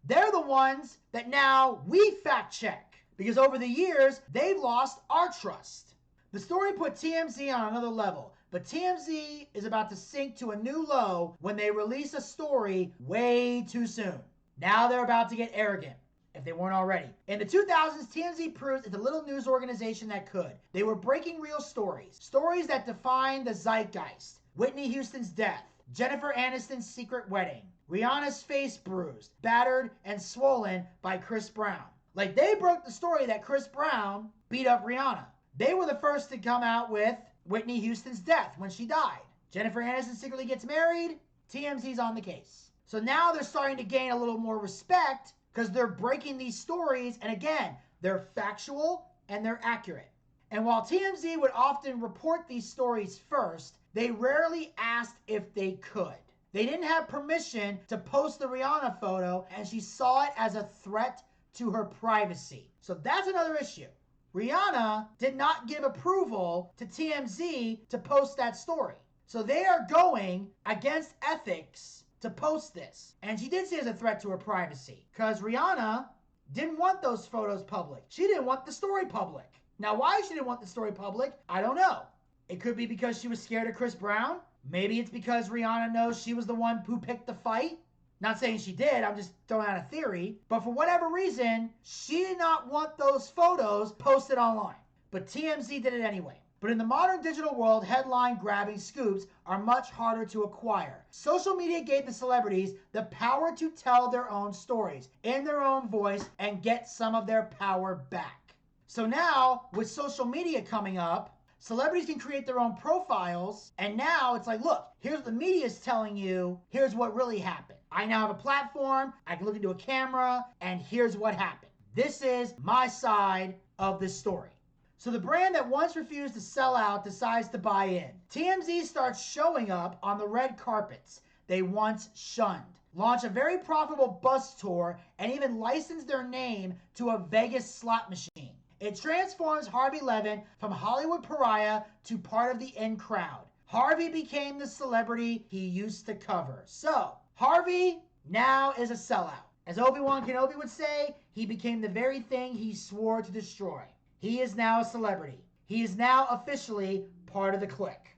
They're the ones that now we fact check because over the years, they've lost our trust. The story put TMZ on another level, but TMZ is about to sink to a new low when they release a story way too soon. Now they're about to get arrogant, if they weren't already. In the 2000s, TMZ proves it's a little news organization that could. They were breaking real stories. Stories that define the zeitgeist. Whitney Houston's death. Jennifer Aniston's secret wedding. Rihanna's face bruised, battered, and swollen by Chris Brown. Like, they broke the story that Chris Brown beat up Rihanna. They were the first to come out with Whitney Houston's death when she died. Jennifer Aniston secretly gets married. TMZ's on the case. So now they're starting to gain a little more respect because they're breaking these stories, and again, they're factual and they're accurate. And while TMZ would often report these stories first, they rarely asked if they could. They didn't have permission to post the Rihanna photo, and she saw it as a threat to her privacy. So that's another issue. Rihanna did not give approval to TMZ to post that story. So they are going against ethics to post this. And she did say it's a threat to her privacy, because Rihanna didn't want those photos public. She didn't want the story public. Now, why she didn't want the story public, I don't know. It could be because she was scared of Chris Brown. Maybe it's because Rihanna knows she was the one who picked the fight. Not saying she did, I'm just throwing out a theory. But for whatever reason, she did not want those photos posted online. But TMZ did it anyway. But in the modern digital world, headline-grabbing scoops are much harder to acquire. Social media gave the celebrities the power to tell their own stories in their own voice and get some of their power back. So now, with social media coming up, celebrities can create their own profiles, and now it's like, look, here's what the media is telling you, here's what really happened. I now have a platform, I can look into a camera, and here's what happened. This is my side of the story. So the brand that once refused to sell out decides to buy in. TMZ starts showing up on the red carpets they once shunned, launch a very profitable bus tour, and even license their name to a Vegas slot machine. It transforms Harvey Levin from Hollywood pariah to part of the in crowd. Harvey became the celebrity he used to cover. So, Harvey now is a sellout. As Obi-Wan Kenobi would say, he became the very thing he swore to destroy. He is now a celebrity. He is now officially part of the clique.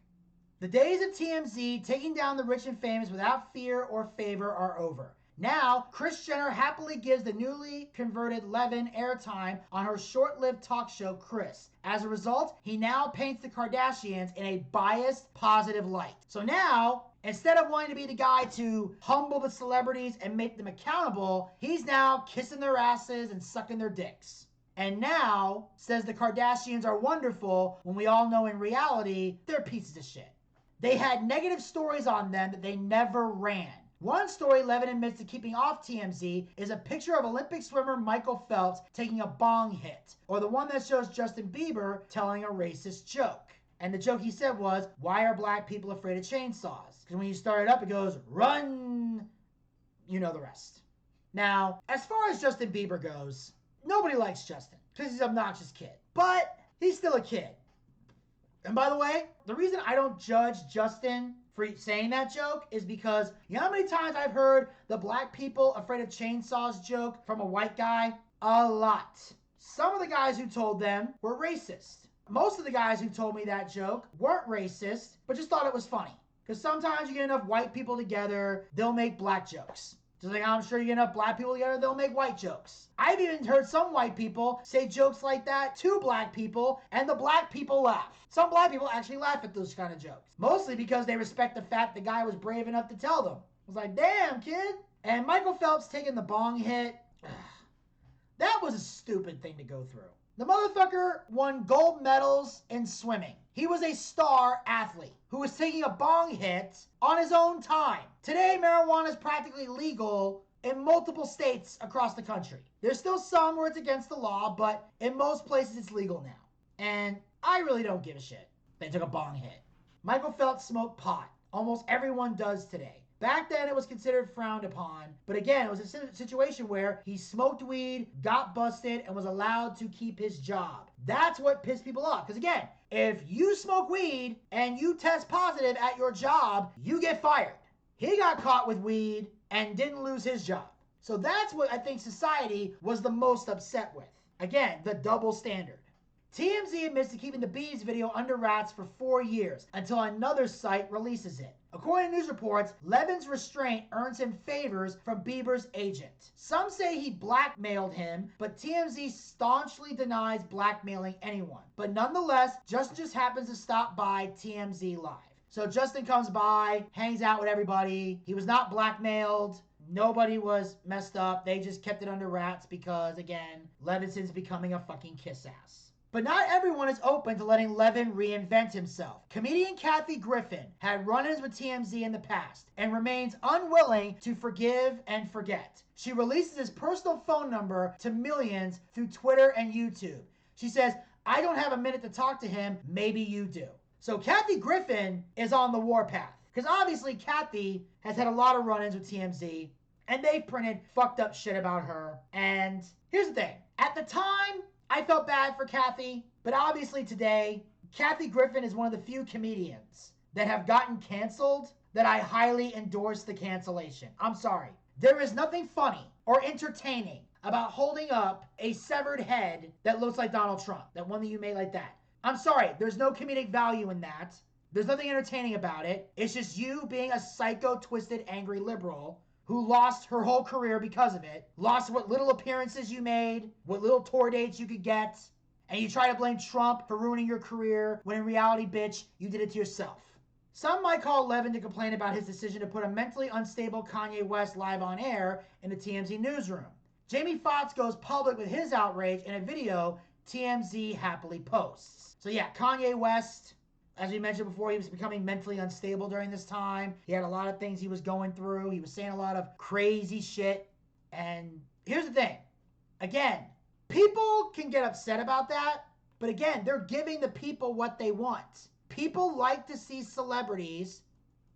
The days of TMZ taking down the rich and famous without fear or favor are over. Now, Kris Jenner happily gives the newly converted Levin airtime on her short-lived talk show, Kris. As a result, he now paints the Kardashians in a biased, positive light. So now, instead of wanting to be the guy to humble the celebrities and make them accountable, he's now kissing their asses and sucking their dicks. And now says the Kardashians are wonderful when we all know in reality they're pieces of shit. They had negative stories on them that they never ran. One story Levin admits to keeping off TMZ is a picture of Olympic swimmer Michael Phelps taking a bong hit, or the one that shows Justin Bieber telling a racist joke. And the joke he said was, why are black people afraid of chainsaws? Because when you start it up, it goes, run. You know the rest. Now, as far as Justin Bieber goes, nobody likes Justin because he's an obnoxious kid. But he's still a kid. And by the way, the reason I don't judge Justin for saying that joke is because you know how many times I've heard the black people afraid of chainsaws joke from a white guy? A lot. Some of the guys who told them were racist. Most of the guys who told me that joke weren't racist, but just thought it was funny. Because sometimes you get enough white people together, they'll make black jokes. Just like I'm sure you get enough black people together, they'll make white jokes. I've even heard some white people say jokes like that to black people, and the black people laugh. Some black people actually laugh at those kind of jokes. Mostly because they respect the fact the guy was brave enough to tell them. I was like, damn, kid. And Michael Phelps taking the bong hit, that was a stupid thing to go through. The motherfucker won gold medals in swimming. He was a star athlete who was taking a bong hit on his own time. Today, marijuana is practically legal in multiple states across the country. There's still some where it's against the law, but in most places it's legal now. And I really don't give a shit. They took a bong hit. Michael Phelps smoked pot. Almost everyone does today. Back then, it was considered frowned upon. But again, it was a situation where he smoked weed, got busted, and was allowed to keep his job. That's what pissed people off. Because again, if you smoke weed and you test positive at your job, you get fired. He got caught with weed and didn't lose his job. So that's what I think society was the most upset with. Again, the double standard. TMZ admits to keeping the Bees video under wraps for 4 years until another site releases it. According to news reports, Levin's restraint earns him favors from Bieber's agent. Some say he blackmailed him, but TMZ staunchly denies blackmailing anyone. But nonetheless, Justin just happens to stop by TMZ Live. So Justin comes by, hangs out with everybody. He was not blackmailed. Nobody was messed up. They just kept it under wraps because, again, Levinson's becoming a fucking kiss ass. But not everyone is open to letting Levin reinvent himself. Comedian Kathy Griffin had run-ins with TMZ in the past and remains unwilling to forgive and forget. She releases his personal phone number to millions through Twitter and YouTube. She says, I don't have a minute to talk to him, maybe you do. So Kathy Griffin is on the warpath. Because obviously Kathy has had a lot of run-ins with TMZ and they've printed fucked up shit about her. And here's the thing. At the time, I felt bad for Kathy, but obviously today, Kathy Griffin is one of the few comedians that have gotten canceled that I highly endorse the cancellation. I'm sorry. There is nothing funny or entertaining about holding up a severed head that looks like Donald Trump, that one that you made like that. I'm sorry, there's no comedic value in that. There's nothing entertaining about it. It's just you being a psycho, twisted, angry liberal who lost her whole career because of it, lost what little appearances you made, what little tour dates you could get, and you try to blame Trump for ruining your career when in reality, bitch, you did it to yourself. Some might call Levin to complain about his decision to put a mentally unstable Kanye West live on air in the TMZ newsroom. Jamie Foxx goes public with his outrage in a video TMZ happily posts. So yeah, Kanye West, as we mentioned before, he was becoming mentally unstable during this time. He had a lot of things he was going through. He was saying a lot of crazy shit. And here's the thing. Again, people can get upset about that. But again, they're giving the people what they want. People like to see celebrities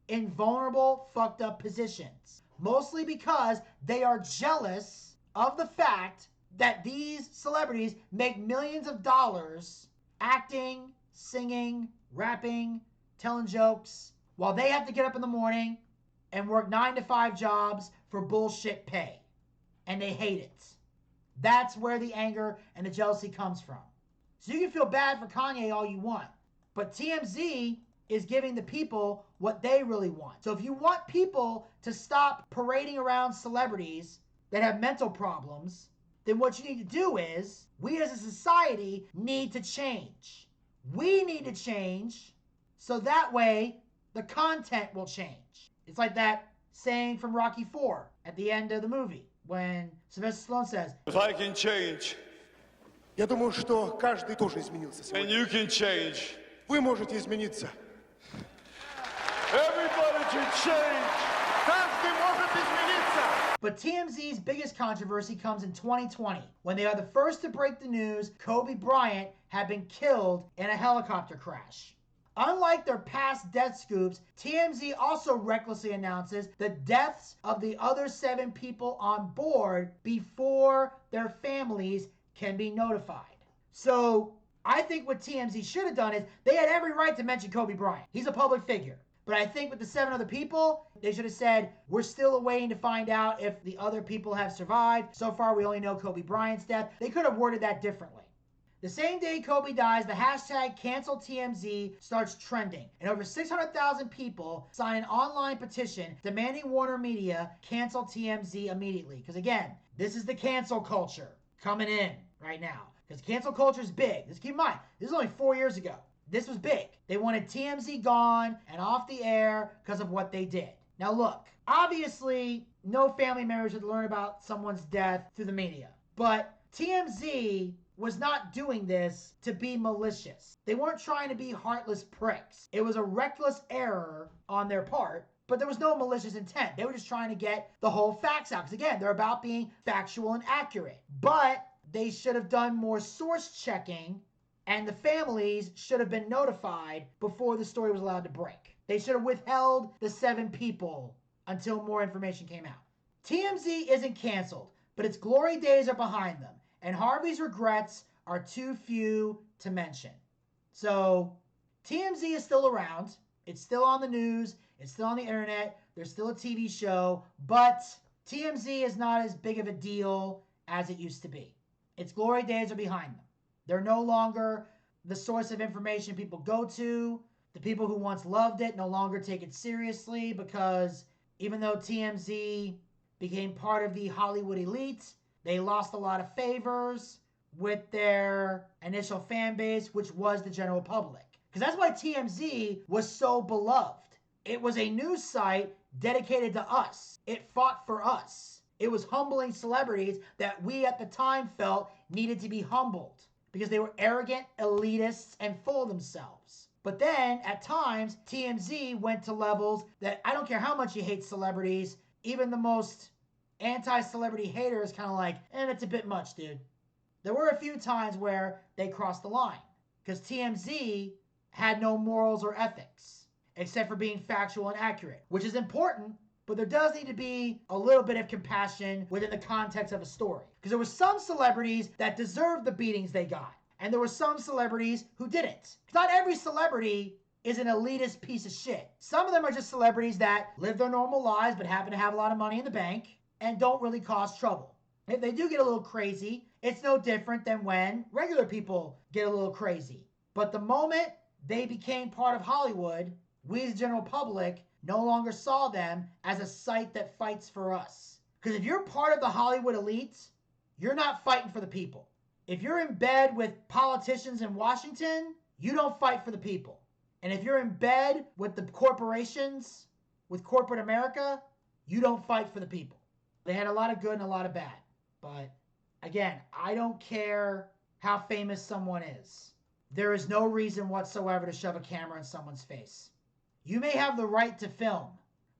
in vulnerable, fucked up positions. Mostly because they are jealous of the fact that these celebrities make millions of dollars acting, singing, rapping, telling jokes, while they have to get up in the morning and work 9-to-5 jobs for bullshit pay. And they hate it. That's where the anger and the jealousy comes from. So you can feel bad for Kanye all you want, but TMZ is giving the people what they really want. So if you want people to stop parading around celebrities that have mental problems, then what you need to do is, we as a society need to change. We need to change so that way the content will change. It's like that saying from Rocky IV at the end of the movie when Sylvester Stallone says, If I can change, Я думаю, что каждый тоже изменился and сегодня. you can change, Вы можете измениться. everybody can change. Каждый может измениться. but TMZ's biggest controversy comes in 2020 when they are the first to break the news Kobe Bryant had been killed in a helicopter crash. Unlike their past death scoops, TMZ also recklessly announces the deaths of the other 7 people on board before their families can be notified. So I think what TMZ should have done is they had every right to mention Kobe Bryant. He's a public figure. But I think with the 7 other people, they should have said, we're still waiting to find out if the other people have survived. So far, we only know Kobe Bryant's death. They could have worded that differently. The same day Kobe dies, the hashtag #CancelTMZ starts trending, and over 600,000 people sign an online petition demanding Warner Media cancel TMZ immediately. Because again, this is the cancel culture coming in right now. Because cancel culture is big. Just keep in mind, this is only 4 years ago. This was big. They wanted TMZ gone and off the air because of what they did. Now look, obviously, no family members would learn about someone's death through the media. But TMZ was not doing this to be malicious. They weren't trying to be heartless pricks. It was a reckless error on their part, but there was no malicious intent. They were just trying to get the whole facts out. Because again, they're about being factual and accurate. But they should have done more source checking, and the families should have been notified before the story was allowed to break. They should have withheld the 7 people until more information came out. TMZ isn't canceled, but its glory days are behind them, and Harvey's regrets are too few to mention. So TMZ is still around. It's still on the news. It's still on the internet. There's still a TV show, but TMZ is not as big of a deal as it used to be. Its glory days are behind them. They're no longer the source of information people go to. The people who once loved it no longer take it seriously because even though TMZ became part of the Hollywood elite, they lost a lot of favors with their initial fan base, which was the general public. Because that's why TMZ was so beloved. It was a news site dedicated to us. It fought for us. It was humbling celebrities that we at the time felt needed to be humbled because they were arrogant, elitists, and full of themselves. But then, at times, TMZ went to levels that I don't care how much you hate celebrities, even the most anti-celebrity hater is kind of like, it's a bit much, dude. There were a few times where they crossed the line because TMZ had no morals or ethics except for being factual and accurate, which is important, but there does need to be a little bit of compassion within the context of a story. Because there were some celebrities that deserved the beatings they got, and there were some celebrities who didn't. Not every celebrity is an elitist piece of shit. Some of them are just celebrities that live their normal lives but happen to have a lot of money in the bank and don't really cause trouble. If they do get a little crazy, it's no different than when regular people get a little crazy. But the moment they became part of Hollywood, we as the general public no longer saw them as a site that fights for us. Because if you're part of the Hollywood elite, you're not fighting for the people. If you're in bed with politicians in Washington, you don't fight for the people. And if you're in bed with the corporations, with corporate America, you don't fight for the people. They had a lot of good and a lot of bad. But again, I don't care how famous someone is. There is no reason whatsoever to shove a camera in someone's face. You may have the right to film,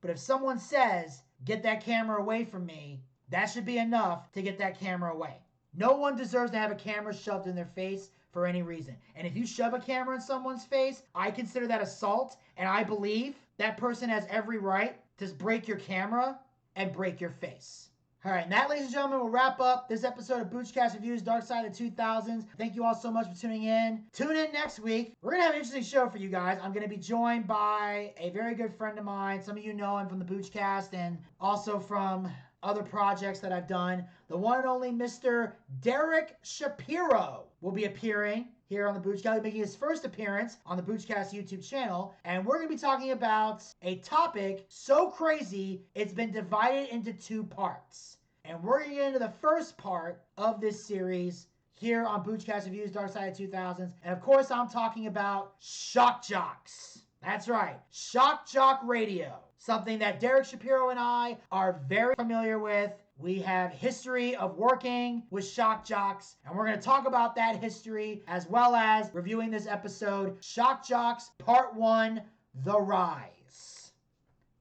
but if someone says, get that camera away from me, that should be enough to get that camera away. No one deserves to have a camera shoved in their face for any reason. And if you shove a camera in someone's face, I consider that assault, and I believe that person has every right to break your camera and break your face. All right, and that, ladies and gentlemen, will wrap up this episode of Boochcast Reviews, Darkside of the 2000s. Thank you all so much for tuning in. Tune in next week. We're going to have an interesting show for you guys. I'm going to be joined by a very good friend of mine. Some of you know him from the Boochcast and also from other projects that I've done. The one and only Mr. Derek Shapiro will be appearing here on the Boochcast, making his first appearance on the Boochcast YouTube channel. And we're going to be talking about a topic so crazy, it's been divided into 2 parts. And we're going to get into the first part of this series here on Boochcast Reviews, Darkside of 2000s. And of course, I'm talking about shock jocks. That's right, shock jock radio. Something that Derek Shapiro and I are very familiar with. We have history of working with shock jocks, and we're going to talk about that history as well as reviewing this episode, Shock Jocks Part 1, The Rise.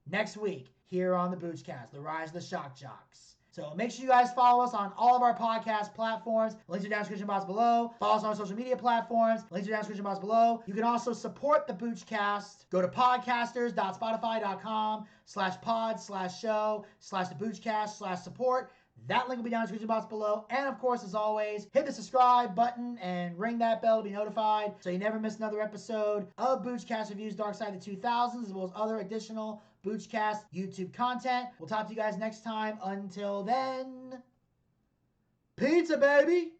Next week, here on the Boochcast, The Rise of the Shock Jocks. So make sure you guys follow us on all of our podcast platforms. Links are down in the description box below. Follow us on our social media platforms. Links are down in the description box below. You can also support the Boochcast. Go to podcasters.spotify.com/pod/show/the Boochcast/support. That link will be down in the description box below. And of course, as always, hit the subscribe button and ring that bell to be notified so you never miss another episode of Boochcast Reviews Darkside of the 2000s, as well as other additional Boochcast YouTube content. We'll talk to you guys next time. Until then, pizza, baby!